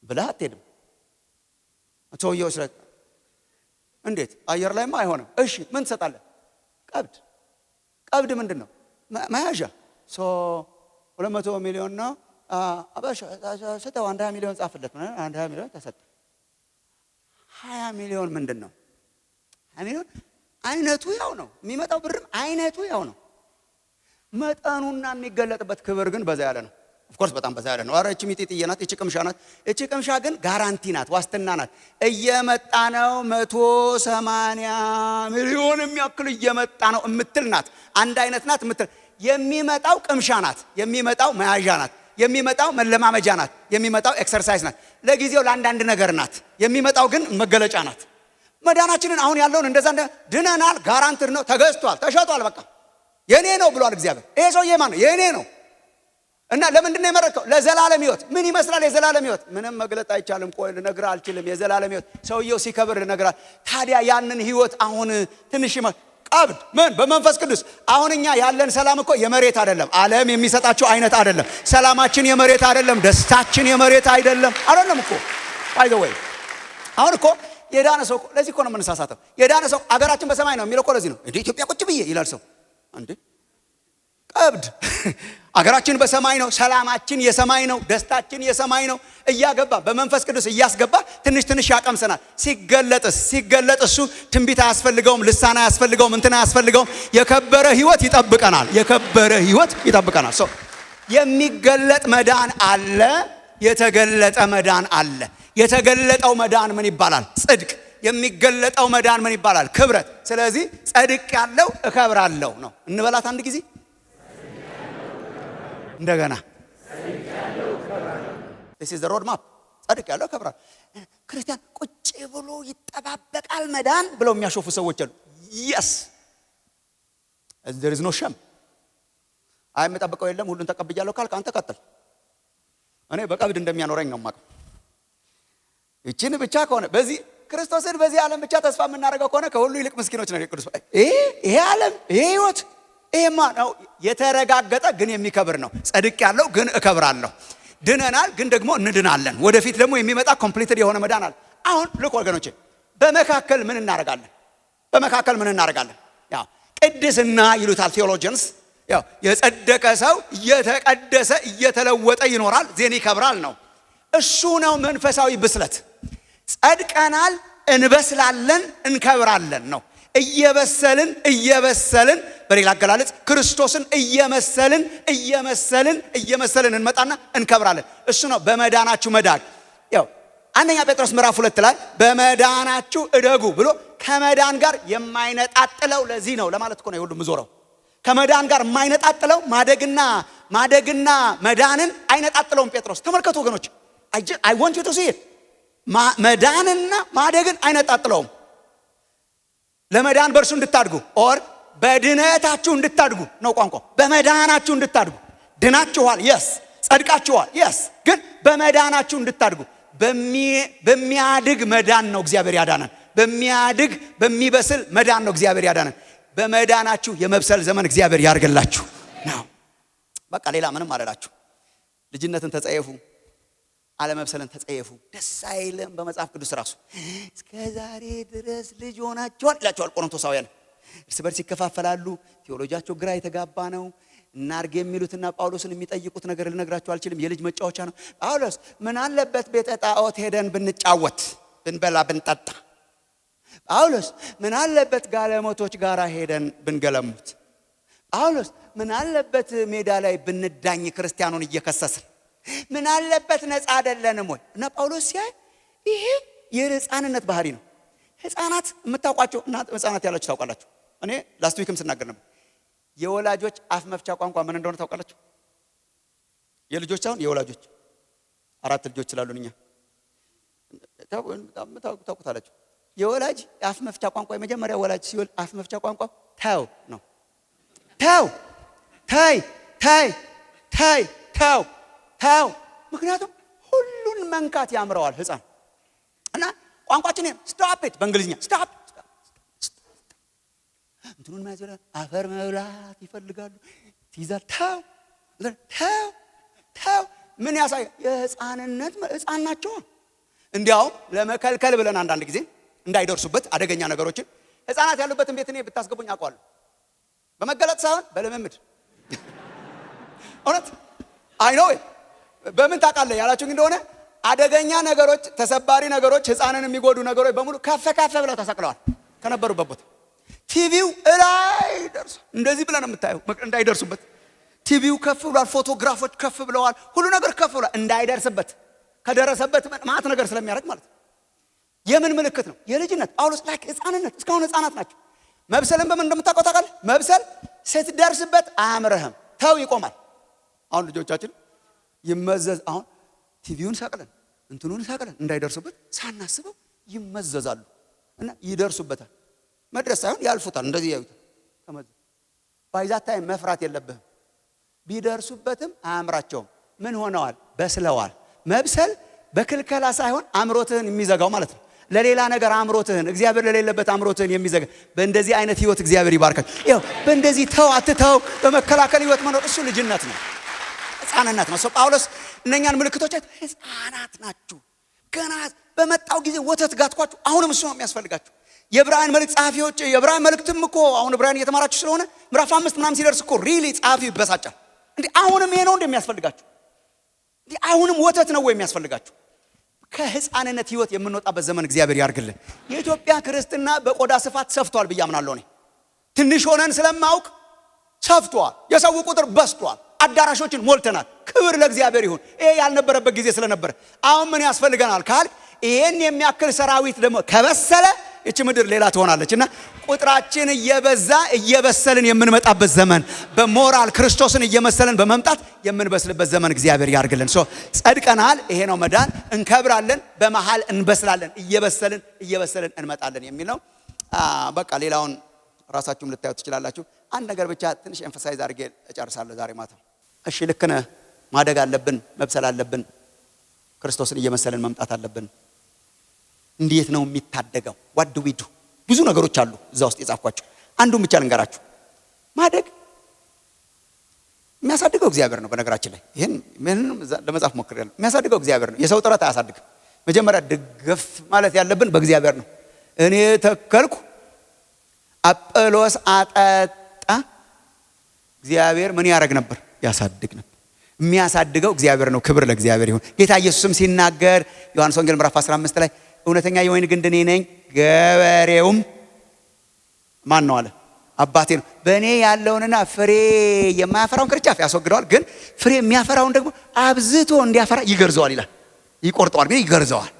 ብለህ አትሄድም። ሰውየው ስለት እንዴት አየር ላይማ አይሆንም። እሺ ምን ትሰጣለህ? ቀብድ ምንድን ነው? መያዣ። 200 ሚሊዮን ነው ሰጠው። 1 ሚሊዮን ጻፍለት። 1 ሚሊዮን ተሰጠ። 20 ሚሊዮን ምንድን ነው? 20 ሚሊዮን አይነቱ ያው ነው፣ የሚመጣው ብርም አይነቱ ያው ነው። መጠኑና የሚገለጥበት ክብር ግን በዛ ያለ ነው። ኦፍኮርስ በጣም በዛ ያለ ነው። ኧረ እቺ ሚጢጥዬ ናት፣ እቺ ቅምሻ ናት። እቺ ቅምሻ ግን ጋራንቲ ናት፣ ዋስትና ናት። እየመጣ ነው 180 ሚሊዮን የሚያክል እየመጣ ነው እምትል ናት። አንድ አይነት ናት እምትል። የሚመጣው ቅምሻ ናት፣ የሚመጣው መያዣ ናት፣ የሚመጣው መለማመጃ ናት፣ የሚመጣው ኤክሰርሳይዝ ናት። ለጊዜው ለአንዳንድ ነገር ናት፣ የሚመጣው ግን መገለጫ ናት። መዳናችንን አሁን ያለውን እንደዛ ድነናል። ጋራንትድ ነው፣ ተገዝቷል፣ ተሸጧል። በቃ የኔ ነው ብሏል እግዚአብሔር። ይሄ ሰውዬ ማን ነው? የኔ ነው። እና ለምንድን ነው የመረጥከው? ለዘላለም ህይወት። ምን ይመስላል የዘላለም ህይወት? ምንም መግለጥ አይቻልም። ቆይ ልነግርህ አልችልም። የዘላለም ህይወት ሰውየው ሲከብር ልነግርህ። ታዲያ ያንን ህይወት አሁን ትንሽ ቀብድ ምን በመንፈስ ቅዱስ። አሁን እኛ ያለን ሰላም እኮ የመሬት አይደለም። ዓለም የሚሰጣቸው አይነት አይደለም። ሰላማችን የመሬት አይደለም። ደስታችን የመሬት አይደለም እኮ ባይ ዘ ወይ። አሁን እኮ የዳነ ሰው ለዚህ እኮ ነው የምንሳሳተው። የዳነ ሰው አገራችን በሰማይ ነው የሚለው እኮ ለዚህ ነው። እንዴ ኢትዮጵያ ቁጭ ብዬ ይላል ሰው። እንዴ ቀብድ አገራችን በሰማይ ነው፣ ሰላማችን የሰማይ ነው፣ ደስታችን የሰማይ ነው። እያገባ በመንፈስ ቅዱስ እያስገባ ትንሽ ያቀምሰናል። ሲገለጥ እሱ ትንቢት አያስፈልገውም፣ ልሳን አያስፈልገውም፣ እንትና አያስፈልገውም። የከበረ ህይወት ይጠብቀናል። የሚገለጥ መዳን አለ፣ የተገለጠ መዳን አለ። የተገለጠው መዳን ምን ይባላል? ጽድቅ። የሚገለጠው መዳን ምን ይባላል? ክብረት። ስለዚህ ጸድቅ ያለው እከብራለሁ ነው። እንበላት አንድ ጊዜ እንደገና። this is the road map። ጸድቅ ያለው እከብራለሁ። ክርስቲያን ቁጭ ብሎ ይጠባበቃል መዳን ብለው የሚያሾፉ ሰዎች አሉ። yes there is no shame። አይ የምጠብቀው የለም ሁሉን ተቀብያለሁ ካልክ አንተ ቀጥል። እኔ በቀብድ እንደሚያኖረኝ ነው የማውቀው። እቺን ብቻ ከሆነ በዚህ ክርስቶስን በዚህ ዓለም ብቻ ተስፋ የምናደርገው ከሆነ ከሁሉ ይልቅ ምስኪኖች ነን። ቅዱስ ይሄ ዓለም ይሄ ህይወት ይሄማ ነው የተረጋገጠ ግን የሚከብር ነው። ጸድቅ ያለው ግን እከብራለሁ። ድነናል ግን ደግሞ እንድናለን። ወደፊት ደግሞ የሚመጣ ኮምፕሊትድ የሆነ መዳን አለ። አሁን ልክ ወገኖቼ በመካከል ምን እናደርጋለን? በመካከል ምን እናደርጋለን? ያው ቅድስና ይሉታል ቴዎሎጂያንስ። ያው የጸደቀ ሰው እየተቀደሰ እየተለወጠ ይኖራል፣ ዜን ይከብራል ነው። እሱ ነው መንፈሳዊ ብስለት። ጸድቀናል፣ እንበስላለን፣ እንከብራለን ነው። እየበሰልን በሌላ አገላለጽ ክርስቶስን እየመሰልን እንመጣና እንከብራለን። እሱ ነው በመዳናችሁ መዳግ። ያው አንደኛ ጴጥሮስ ምዕራፍ 2 ላይ በመዳናችሁ እደጉ ብሎ ከመዳን ጋር የማይነጣጥለው ለዚህ ነው ለማለት እኮ ነው ሁሉ ምዞረው። ከመዳን ጋር የማይነጣጥለው ማደግና መዳንን አይነጣጥለውም ጴጥሮስ። ተመልከቱ ወገኖች፣ I want you to see it። መዳንና ማደግን አይነጣጥለውም። ለመዳን በእርሱ እንድታድጉ ኦር በድነታችሁ እንድታድጉ ነው ቋንቋ። በመዳናችሁ እንድታድጉ ድናችኋል፣ yes ጸድቃችኋል፣ yes ግን በመዳናችሁ እንድታድጉ በሚያድግ መዳን ነው እግዚአብሔር ያዳነን። በሚያድግ በሚበስል መዳን ነው እግዚአብሔር ያዳነን። በመዳናችሁ የመብሰል ዘመን እግዚአብሔር ያርግላችሁ ነው። በቃ ሌላ ምንም አላላችሁ። ልጅነትን ተጸየፉ፣ አለመብሰልን ተጸየፉ። ደስ አይልም በመጽሐፍ ቅዱስ ራሱ እስከ ዛሬ ድረስ ልጅ ሆናችኋል ይላቸዋል ቆሮንቶሳውያን። እርስ በርስ ይከፋፈላሉ፣ ቴዎሎጂያቸው ግራ የተጋባ ነው። እናርግ የሚሉትና ጳውሎስን የሚጠይቁት ነገር ልነግራችሁ አልችልም። የልጅ መጫወቻ ነው። ጳውሎስ ምን አለበት ቤተ ጣዖት ሄደን ብንጫወት ብንበላ ብንጠጣ? ጳውሎስ ምን አለበት ጋለሞቶች ጋር ሄደን ብንገለሙት? ጳውሎስ ምን አለበት ሜዳ ላይ ብንዳኝ ክርስቲያኑን እየከሰስን? ምን አለበት ነፃ አይደለንም ወይ? እና ጳውሎስ ሲያይ ይሄ የሕፃንነት ባህሪ ነው። ሕፃናት የምታውቋቸው እና ሕፃናት ያላችሁ ታውቃላችሁ። እኔ ላስት ዊክም ስናገር ነበር። የወላጆች አፍ መፍቻ ቋንቋ ምን እንደሆነ ታውቃላችሁ? የልጆች አሁን የወላጆች 4 ልጆች ስላሉን እኛ ታውቁታላችሁ። የወላጅ አፍ መፍቻ ቋንቋ የመጀመሪያ ወላጅ ሲወልድ አፍ መፍቻ ቋንቋ ተው ነው። ተው ተው። ምክንያቱም ሁሉን መንካት ያምረዋል ሕፃን እና ቋንቋችን ስቶፕ ኢት በእንግሊዝኛ ስቶፕ እንትኑን ማዘራ አፈር መብላት ይፈልጋሉ። ትይዛል ተው ምን ያሳይ? የሕፃንነት ሕፃን ናቸው። እንዲያውም ለመከልከል ብለን አንዳንድ ጊዜ እንዳይደርሱበት አደገኛ ነገሮችን ሕፃናት ያሉበትን ቤት እኔ ብታስገቡኝ አውቀዋለሁ። በመገለጥ ሳይሆን በልምምድ እውነት አይ ነው። በምን ታውቃለህ ያላችሁ እንደሆነ አደገኛ ነገሮች፣ ተሰባሪ ነገሮች፣ ሕፃንን የሚጎዱ ነገሮች በሙሉ ከፍ ብለው ተሰቅለዋል ከነበሩበት ቦታ። ቲቪው እላይ ደርሶ እንደዚህ ብለን የምታየው እንዳይደርሱበት ቲቪው ከፍ ብሏል። ፎቶግራፎች ከፍ ብለዋል። ሁሉ ነገር ከፍ ብሏል እንዳይደርስበት። ከደረሰበት ማት ነገር ስለሚያደርግ ማለት ነው። የምን ምልክት ነው? የልጅነት ጳውሎስ ላይ ሕፃንነት እስካሁን ሕፃናት ናቸው። መብሰልን በምን እንደምታውቀው ታውቃለህ? መብሰል ስትደርስበት አያምርህም። ተው ይቆማል። አሁን ልጆቻችን ይመዘዝ አሁን ቲቪውን ሰቅለን እንትኑን ሰቅለን እንዳይደርሱበት ሳናስበው ይመዘዛሉ እና ይደርሱበታል። መድረስ ሳይሆን ያልፉታል። እንደዚህ ያዩታል። ተመዘዝ ባይዛታይ መፍራት የለብህም። ቢደርሱበትም አያምራቸውም። ምን ሆነዋል? በስለዋል። መብሰል በክልከላ ሳይሆን አምሮትህን የሚዘጋው ማለት ነው። ለሌላ ነገር አምሮትህን እግዚአብሔር ለሌለበት አምሮትህን የሚዘጋ በእንደዚህ አይነት ህይወት እግዚአብሔር ይባርካል። ይኸው በእንደዚህ ተው አትተው በመከላከል ህይወት መኖር እሱ ልጅነት ነው፣ ሕፃንነት ነው። ሰው ጳውሎስ እነኛን ምልክቶች ሕፃናት ናችሁ፣ ገና በመጣው ጊዜ ወተት ጋትኳችሁ። አሁንም እሱ ነው የሚያስፈልጋችሁ። የዕብራውያን መልእክት ጸሐፊዎች የዕብራውያን መልእክትም እኮ አሁን ዕብራውያን እየተማራችሁ ስለሆነ ምዕራፍ 5 ምናምን ሲደርስ እኮ ሪሊ ጸሐፊው ይበሳጫል። እንዴ አሁንም ይሄ ነው እንደሚያስፈልጋችሁ? እንዴ አሁንም ወተት ነው ወይ የሚያስፈልጋችሁ? ከሕፃንነት ህይወት የምንወጣበት ዘመን እግዚአብሔር ያርግልን። የኢትዮጵያ ክርስትና በቆዳ ስፋት ሰፍቷል ብዬ አምናለሁ። እኔ ትንሽ ሆነን ስለማውቅ ሰፍቷል። የሰው ቁጥር በስቷል። አዳራሾችን ሞልተናል። ክብር ለእግዚአብሔር ይሁን። ይሄ ያልነበረበት ጊዜ ስለነበረ አሁን ምን ያስፈልገናል ካል ይሄን የሚያክል ሰራዊት ደግሞ ከበሰለ እቺ ምድር ሌላ ትሆናለች እና ቁጥራችን እየበዛ እየበሰልን የምንመጣበት ዘመን በሞራል ክርስቶስን እየመሰለን በመምጣት የምንበስልበት ዘመን እግዚአብሔር ያርግልን። ጸድቀናል። ይሄ ነው መዳን። እንከብራለን፣ በመሃል እንበስላለን፣ እየበሰልን እንመጣለን የሚል ነው። በቃ ሌላውን ራሳችሁም ልታዩት ትችላላችሁ። አንድ ነገር ብቻ ትንሽ ኤምፋሳይዝ አድርጌ እጨርሳለሁ ዛሬ ማታ። እሺ ልክ ነህ። ማደግ አለብን፣ መብሰል አለብን፣ ክርስቶስን እየመሰልን መምጣት አለብን። እንዴት ነው የሚታደገው? what do we do? ብዙ ነገሮች አሉ እዛ ውስጥ የጻፍኳቸው። አንዱን ብቻ ልንገራችሁ። ማደግ የሚያሳድገው እግዚአብሔር ነው። በነገራችን ላይ ይሄን ምንም ለመጻፍ ሞክሬያለሁ። የሚያሳድገው እግዚአብሔር ነው። የሰው ጥረት አያሳድግም። መጀመሪያ ድገፍ ማለት ያለብን በእግዚአብሔር ነው። እኔ ተከልኩ፣ አጵሎስ አጠጣ፣ እግዚአብሔር ምን ያደርግ ነበር? ያሳድግ ነበር። የሚያሳድገው እግዚአብሔር ነው። ክብር ለእግዚአብሔር ይሁን። ጌታ ኢየሱስም ሲናገር ዮሐንስ ወንጌል ምዕራፍ 15 ላይ እውነተኛ የወይን ግንድ እኔ ነኝ፣ ገበሬውም ማን ነው አለ? አባቴ ነው። በእኔ ያለውንና ፍሬ የማያፈራውን ቅርንጫፍ ያስወግደዋል፣ ግን ፍሬ የሚያፈራውን ደግሞ አብዝቶ እንዲያፈራ ይገርዘዋል ይላል። ይቆርጠዋል ግን ይገርዘዋል።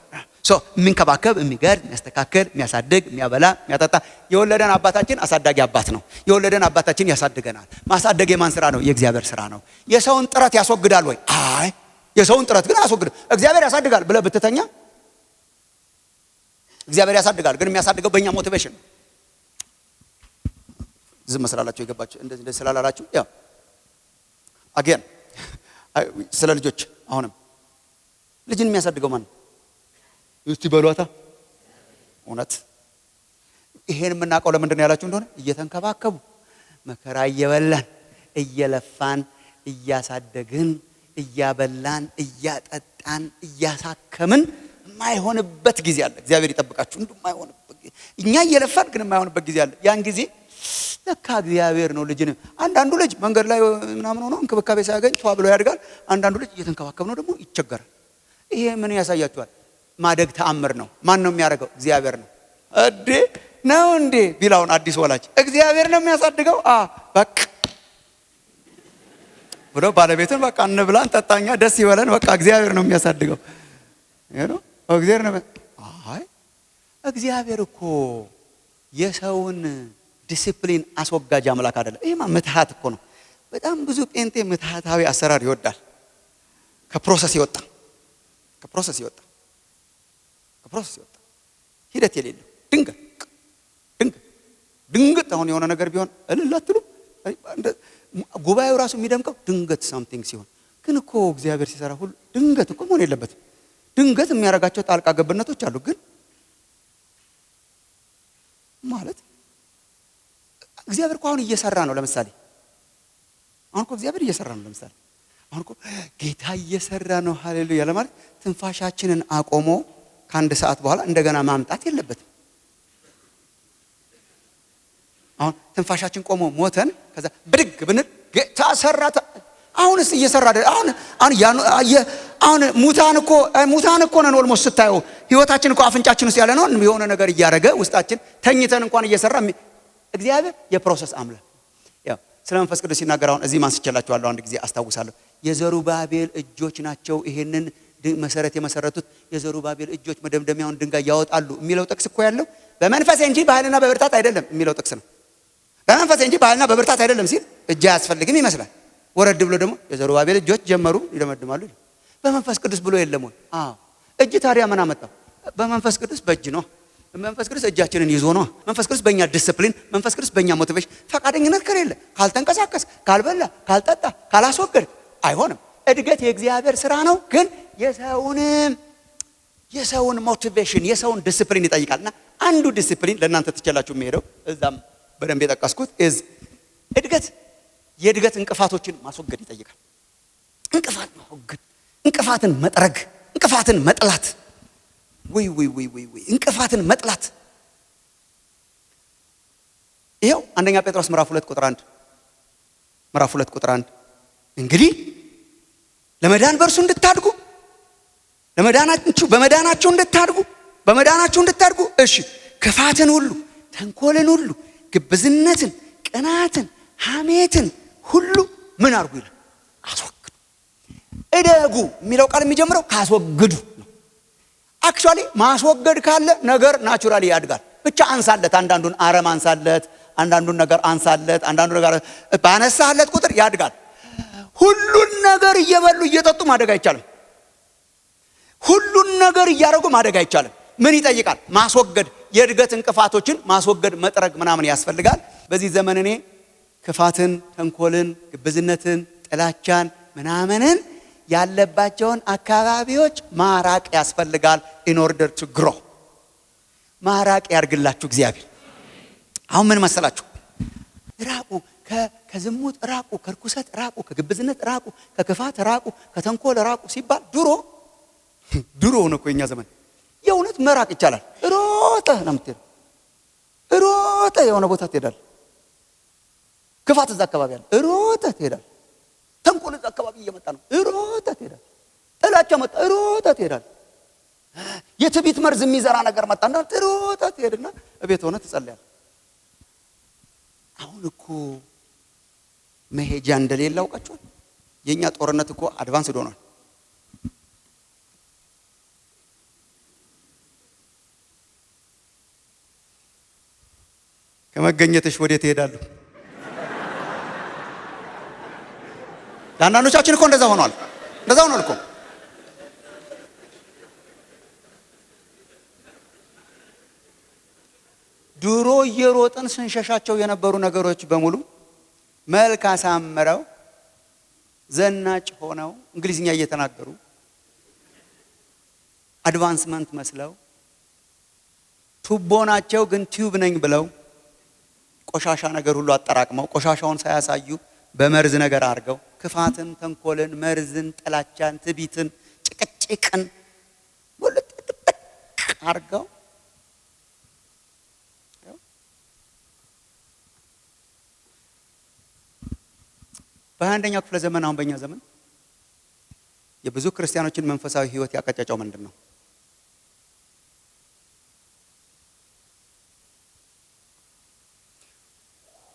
የሚንከባከብ፣ የሚገርዝ፣ የሚያስተካክል፣ የሚያሳድግ፣ የሚያበላ፣ የሚያጠጣ የወለደን አባታችን አሳዳጊ አባት ነው። የወለደን አባታችን ያሳድገናል። ማሳደግ የማን ስራ ነው? የእግዚአብሔር ስራ ነው። የሰውን ጥረት ያስወግዳል ወይ? አይ የሰውን ጥረት ግን አያስወግድም። እግዚአብሔር ያሳድጋል ብለህ ብትተኛ እግዚአብሔር ያሳድጋል፣ ግን የሚያሳድገው በእኛ ሞቲቬሽን ነው። ዝም መስላላችሁ የገባችሁ እንደዚህ ስላላላችሁ ያው አገን ስለ ልጆች አሁንም ልጅን የሚያሳድገው ማን ነው? እስቲ በሏታ እውነት ይሄን የምናውቀው ለምንድን ነው ያላችሁ እንደሆነ እየተንከባከቡ መከራ እየበላን እየለፋን እያሳደግን እያበላን እያጠጣን እያሳከምን የማይሆንበት ጊዜ አለ። እግዚአብሔር ይጠብቃችሁ። እንደማይሆንበት እኛ እየለፋን ግን የማይሆንበት ጊዜ አለ። ያን ጊዜ ለካ እግዚአብሔር ነው ልጅን። አንዳንዱ ልጅ መንገድ ላይ ምናምን ሆኖ እንክብካቤ ሳያገኝ ተዋ ብሎ ያድጋል። አንዳንዱ ልጅ እየተንከባከብ ነው ደግሞ ይቸገራል። ይሄ ምን ያሳያችኋል? ማደግ ተአምር ነው። ማን ነው የሚያደርገው? እግዚአብሔር ነው። እዴ ነው እንዴ ቢላውን አዲስ ወላጅ እግዚአብሔር ነው የሚያሳድገው። በቃ ብሎ ባለቤትን በቃ እንብላን ጠጣኛ ደስ ይበለን በቃ እግዚአብሔር ነው የሚያሳድገው። ይሄ ነው እግዚአብሔር ነው። አይ እግዚአብሔር እኮ የሰውን ዲሲፕሊን አስወጋጅ አምላክ አይደለም። ይሄማ ምትሃት እኮ ነው። በጣም ብዙ ጴንጤ ምትሃታዊ አሰራር ይወዳል። ከፕሮሰስ ይወጣ ሂደት የሌለው ድንገት አሁን የሆነ ነገር ቢሆን እልል አትሉ? ጉባኤው ራሱ የሚደምቀው ድንገት ሳምቲንግ ሲሆን፣ ግን እኮ እግዚአብሔር ሲሰራ ሁሉ ድንገት እኮ መሆን የለበትም። ድንገት የሚያደርጋቸው ጣልቃ ገብነቶች አሉ። ግን ማለት እግዚአብሔር እኮ አሁን እየሰራ ነው። ለምሳሌ አሁን እኮ እግዚአብሔር እየሰራ ነው። ለምሳሌ አሁን እኮ ጌታ እየሰራ ነው። ሃሌሉያ ለማለት ትንፋሻችንን አቆሞ ከአንድ ሰዓት በኋላ እንደገና ማምጣት የለበትም። አሁን ትንፋሻችን ቆሞ ሞተን ከዛ ብድግ ብንል ጌታ ሰራ። አሁንስ እየሰራ አይደል? አሁን ሙታን እኮ ነን። ኦልሞስት ስታየው ህይወታችን እኮ አፍንጫችን ውስጥ ያለ ነው። የሆነ ነገር እያደረገ ውስጣችን ተኝተን እንኳን እየሰራ እግዚአብሔር የፕሮሰስ አምላክ። ያው ስለ መንፈስ ቅዱስ ሲናገር አሁን እዚህ ማንስቼላችኋለሁ። አንድ ጊዜ አስታውሳለሁ። የዘሩባቤል እጆች ናቸው ይሄንን መሰረት የመሰረቱት። የዘሩባቤል እጆች መደምደሚያውን ድንጋይ ያወጣሉ የሚለው ጥቅስ እኮ ያለው በመንፈስ እንጂ በኃይልና በብርታት አይደለም የሚለው ጥቅስ ነው። በመንፈስ እንጂ በኃይልና በብርታት አይደለም ሲል እጅ አያስፈልግም ይመስላል። ወረድ ብሎ ደግሞ የዘሩባቤል እጆች ጀመሩ ይደመድማሉ። በመንፈስ ቅዱስ ብሎ የለም ወይ? እጅ ታዲያ ምን አመጣው? በመንፈስ ቅዱስ በእጅ ነው። መንፈስ ቅዱስ እጃችንን ይዞ ነው። መንፈስ ቅዱስ በእኛ ዲሲፕሊን፣ መንፈስ ቅዱስ በእኛ ሞቲቬሽን። ፈቃደኝነት ከሌለ፣ ካልተንቀሳቀስ፣ ካልበላ፣ ካልጠጣ፣ ካላስወገድ አይሆንም። እድገት የእግዚአብሔር ስራ ነው። ግን የሰውን ሞቲቬሽን የሰውን ዲሲፕሊን ይጠይቃልና አንዱ ዲሲፕሊን ለእናንተ ትችላችሁ የሚሄደው እዛም በደንብ የጠቀስኩት እድገት የእድገት እንቅፋቶችን ማስወገድ ይጠይቃል። እንቅፋት ማስወገድ፣ እንቅፋትን መጥረግ፣ እንቅፋትን መጥላት። ወይ እንቅፋትን መጥላት። ይሄው አንደኛ ጴጥሮስ ምዕራፍ 2 ቁጥር 1 እንግዲህ ለመዳን በእርሱ እንድታድጉ በመዳናችሁ እንድታድጉ እሺ ክፋትን ሁሉ፣ ተንኮልን ሁሉ፣ ግብዝነትን፣ ቅናትን፣ ሐሜትን ሁሉ ምን አርጉ ይላል? አስወግዱ። እደጉ የሚለው ቃል የሚጀምረው ካስወግዱ ነው። አክቹአሊ ማስወገድ ካለ ነገር ናቹራሊ ያድጋል። ብቻ አንሳለት፣ አንዳንዱን አረም አንሳለት፣ አንዳንዱን ነገር አንሳለት፣ አንዳንዱን ነገር ባነሳለት ቁጥር ያድጋል። ሁሉን ነገር እየበሉ እየጠጡ ማደግ አይቻልም። ሁሉን ነገር እያደረጉ ማደግ አይቻልም። ምን ይጠይቃል? ማስወገድ። የእድገት እንቅፋቶችን ማስወገድ፣ መጥረግ ምናምን ያስፈልጋል። በዚህ ዘመን እኔ ክፋትን፣ ተንኮልን፣ ግብዝነትን፣ ጥላቻን ምናምንን ያለባቸውን አካባቢዎች ማራቅ ያስፈልጋል። ኢን ኦርደር ቱ ግሮ ማራቅ ያርግላችሁ እግዚአብሔር። አሁን ምን መሰላችሁ? ራቁ፣ ከዝሙት ራቁ፣ ከርኩሰት ራቁ፣ ከግብዝነት ራቁ፣ ከክፋት ራቁ፣ ከተንኮል ራቁ ሲባል ድሮ ነው እኮ የኛ ዘመን። የእውነት መራቅ ይቻላል። ሮጠህ ነው የምትሄደው። ሮጠህ የሆነ ቦታ ትሄዳለህ። ክፋት እዛ አካባቢ አለ፣ ሮጠህ ትሄዳለህ። ተንኮል እዛ አካባቢ እየመጣ ነው፣ ሮጠህ ትሄዳለህ። ጥላቻ መጣ፣ ሮጠህ ትሄዳለህ። የትዕቢት መርዝ የሚዘራ ነገር መጣና ሮጠህ ትሄድና እቤት ሆነህ ትጸልያለህ። አሁን እኮ መሄጃ እንደሌለ አውቃችኋል። የኛ ጦርነት እኮ አድቫንስ ሆኗል። ከመገኘትሽ ወዴት ትሄዳለሁ? ለአንዳንዶቻችን እኮ እንደዛ ሆኗል እኮ። ድሮ እየሮጥን ስንሸሻቸው የነበሩ ነገሮች በሙሉ መልክ አሳምረው ዘናጭ ሆነው እንግሊዝኛ እየተናገሩ አድቫንስመንት መስለው ቱቦ ናቸው ግን ቲዩብ ነኝ ብለው ቆሻሻ ነገር ሁሉ አጠራቅመው ቆሻሻውን ሳያሳዩ በመርዝ ነገር አድርገው ክፋትን፣ ተንኮልን፣ መርዝን፣ ጥላቻን፣ ትዕቢትን፣ ጭቅጭቅን ወለጥ አድርገው በአንደኛው ክፍለ ዘመን አሁን በእኛ ዘመን የብዙ ክርስቲያኖችን መንፈሳዊ ህይወት ያቀጨጨው ምንድን ነው?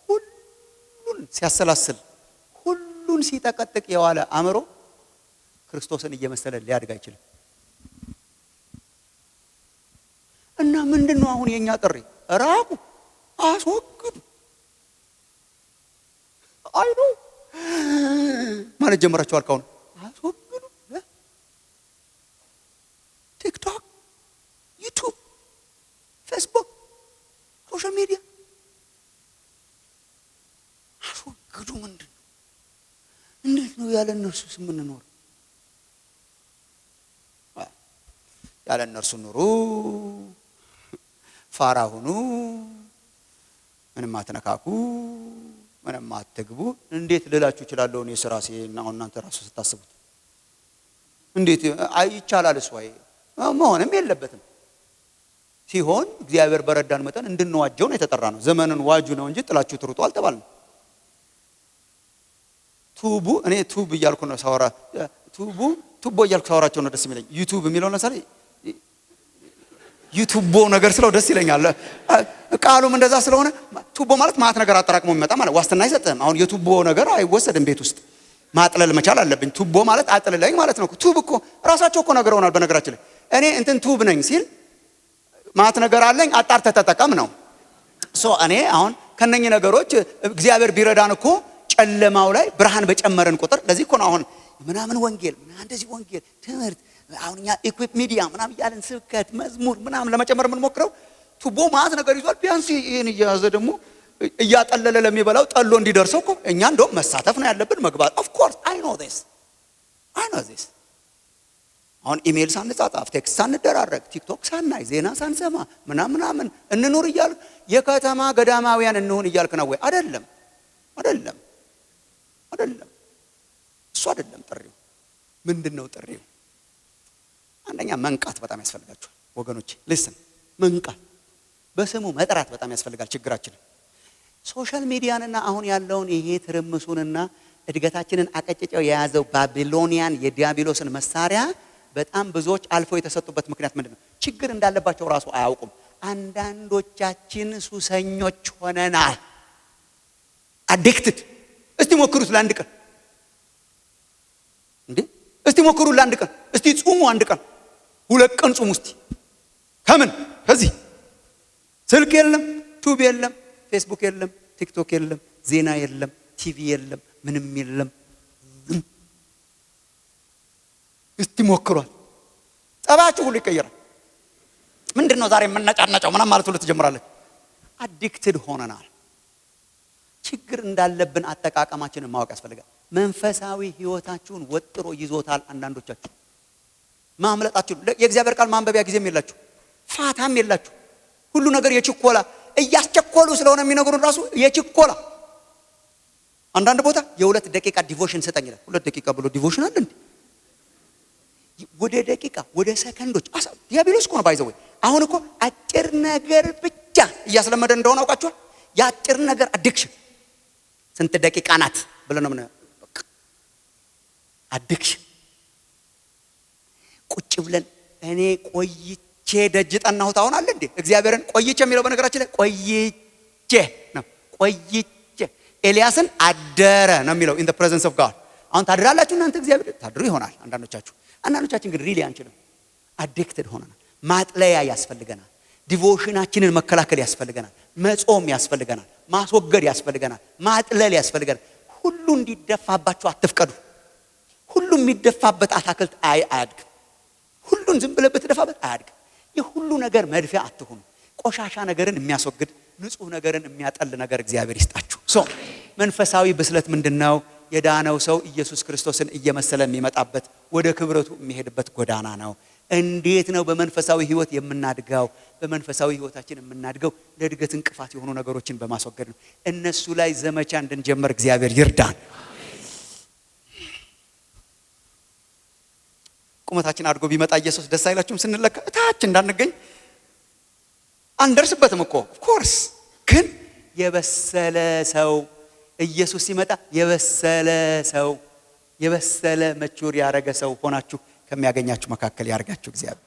ሁሉን ሲያሰላስል ሁሉን ሲጠቀጥቅ የዋለ አእምሮ ክርስቶስን እየመሰለ ሊያድግ አይችልም። እና ምንድነው አሁን የኛ ጥሪ? ራቁ፣ አስወግዱ። አይኑ ማለት ጀመራችኋል። ካሁን አስወግዱ። ቲክቶክ፣ ዩቲዩብ፣ ፌስቡክ፣ ሶሻል ሚዲያ አስወግዱ። ምንድን ነው? እንዴት ነው ያለ እነርሱ የምንኖር? ያለ እነርሱ ኑሩ፣ ፋራ ሁኑ፣ ምንም አትነካኩ፣ ምንም አትግቡ። እንዴት ልላችሁ እችላለሁ እኔ ስራሴ እና እናንተ ራሱ ስታስቡት እንዴት አይቻላል? እሱ መሆንም የለበትም። ሲሆን እግዚአብሔር በረዳን መጠን እንድንዋጀው ነው የተጠራ ነው። ዘመንን ዋጁ ነው እንጂ ጥላችሁ ትሩጡ አልተባልንም። ቱቡ እኔ ቱብ እያልኩ ነው ሳወራ፣ ቱቦ እያልኩ ሳወራቸው ነው ደስ የሚለኝ። ዩቲዩብ የሚለው ለምሳሌ ዩቲዩብ ነገር ስለው ደስ ይለኛል። ቃሉም እንደዛ ስለሆነ ቱቦ ማለት ማት ነገር አጠራቅሞ የሚመጣ ማለት ዋስትና አይሰጥም። አሁን የቱቦ ነገር አይወሰድም። ቤት ውስጥ ማጥለል መቻል አለብኝ። ቱቦ ማለት አጥልለኝ ማለት ነው። ቱብ እኮ ራሳቸው እኮ ነገረውናል። በነገራችን ላይ እኔ እንትን ቱብ ነኝ ሲል ማት ነገር አለኝ አጣርተህ ተጠቀም ነው። እኔ አሁን ከነኚህ ነገሮች እግዚአብሔር ቢረዳን እኮ ጨለማው ላይ ብርሃን በጨመረን ቁጥር ለዚህ እኮ ነው አሁን ምናምን ወንጌል ምናምን እንደዚህ ወንጌል ትምህርት አሁን እኛ ኢኩዊፕ ሚዲያ ምናምን ያለን ስብከት መዝሙር ምናምን ለመጨመር ምን ሞክረው ቱቦ ማለት ነገር ይዟል። ቢያንስ ይሄን እያያዘ ደግሞ እያጠለለ ለሚበላው ጠሎ እንዲደርሰው እኮ እኛ እንደው መሳተፍ ነው ያለብን፣ መግባት። ኦፍ ኮርስ አይ ኖ ዲስ አሁን ኢሜል ሳንጻጻፍ ቴክስት ሳንደራረግ ቲክቶክ ሳናይ ዜና ሳንሰማ ምናምን እንኑር እያልክ የከተማ ገዳማውያን እንሁን እያልክ ነው ወይ? አይደለም። እሱ አይደለም ጥሪው። ምንድነው ጥሪው? አንደኛ መንቃት በጣም ያስፈልጋችኋል ወገኖቼ። ሊስን መንቃት፣ በስሙ መጥራት በጣም ያስፈልጋል ችግራችንን። ሶሻል ሚዲያንና አሁን ያለውን ይሄ ትርምሱንና እድገታችንን አቀጭጨው የያዘው ባቢሎኒያን የዲያብሎስን መሳሪያ በጣም ብዙዎች አልፈው የተሰጡበት ምክንያት ምንድነው? ችግር እንዳለባቸው ራሱ አያውቁም። አንዳንዶቻችን ሱሰኞች ሆነናል። አዲክትድ። እስቲ ሞክሩት ለአንድ ቀን እንዴ! እስቲ ሞክሩት ለአንድ ቀን። እስቲ ጹሙ አንድ ቀን፣ 2 ቀን ጹሙ እስቲ። ከምን ከዚህ ስልክ የለም፣ ቱብ የለም፣ ፌስቡክ የለም፣ ቲክቶክ የለም፣ ዜና የለም፣ ቲቪ የለም፣ ምንም የለም። እስቲ ሞክሯል። ጸባያችሁ ሁሉ ይቀየራል። ምንድነው ዛሬ የምንነጫነጨው ምናምን ማለት ሁሉ ትጀምራለች። አዲክትድ ሆነናል። ችግር እንዳለብን አጠቃቀማችንን ማወቅ ያስፈልጋል። መንፈሳዊ ህይወታችሁን ወጥሮ ይዞታል። አንዳንዶቻችሁ ማምለጣችሁ፣ የእግዚአብሔር ቃል ማንበቢያ ጊዜም የላችሁ፣ ፋታም የላችሁ። ሁሉ ነገር የችኮላ እያስቸኮሉ ስለሆነ የሚነግሩን ራሱ የችኮላ። አንዳንድ ቦታ የ2 ደቂቃ ዲቮሽን ሰጠኝ ይላል። 2 ደቂቃ ብሎ ዲቮሽን አለ እንዴ? ወደ ደቂቃ ወደ ሰከንዶች ዲያብሎስ እኮ ነው ባይዘው። አሁን እኮ አጭር ነገር ብቻ እያስለመደ እንደሆነ አውቃችኋል። የአጭር ነገር አዲክሽን ስንት ደቂቃ ናት ብለን ነው አዲክሽን። ቁጭ ብለን እኔ ቆይቼ ደጅ ጠናሁት አሁን አለ እንዴ? እግዚአብሔርን ቆይቼ የሚለው በነገራችን ላይ ቆይቼ ነው። ቆይቼ ኤልያስን አደረ ነው የሚለው in the presence of God። አሁን ታድራላችሁ እናንተ እግዚአብሔር ታድሩ ይሆናል አንዳንዶቻችን ግን ሪሊ አንችልም። አዲክትድ ሆነናል። ማጥለያ ያስፈልገናል። ዲቮሽናችንን መከላከል ያስፈልገናል። መጾም ያስፈልገናል። ማስወገድ ያስፈልገናል። ማጥለል ያስፈልገናል። ሁሉ እንዲደፋባችሁ አትፍቀዱ። ሁሉ የሚደፋበት አታክልት አያድግም። ሁሉን ዝም ብለህ ብትደፋበት አያድግም። የሁሉ ነገር መድፊያ አትሁኑ። ቆሻሻ ነገርን የሚያስወግድ ንጹህ ነገርን የሚያጠል ነገር እግዚአብሔር ይስጣችሁ። መንፈሳዊ ብስለት ምንድነው? የዳነው ሰው ኢየሱስ ክርስቶስን እየመሰለ የሚመጣበት ወደ ክብረቱ የሚሄድበት ጎዳና ነው። እንዴት ነው በመንፈሳዊ ህይወት የምናድገው? በመንፈሳዊ ህይወታችን የምናድገው ለእድገት እንቅፋት የሆኑ ነገሮችን በማስወገድ ነው። እነሱ ላይ ዘመቻ እንድንጀምር እግዚአብሔር ይርዳን። ቁመታችን አድጎ ቢመጣ ኢየሱስ ደስ አይላችሁም? ስንለካ እታች እንዳንገኝ አንደርስበትም እኮ ኦፍ ኮርስ። ግን የበሰለ ሰው ኢየሱስ ሲመጣ የበሰለ መቹር ያረገ ሰው ሆናችሁ ከሚያገኛችሁ መካከል ያርጋችሁ እግዚአብሔር።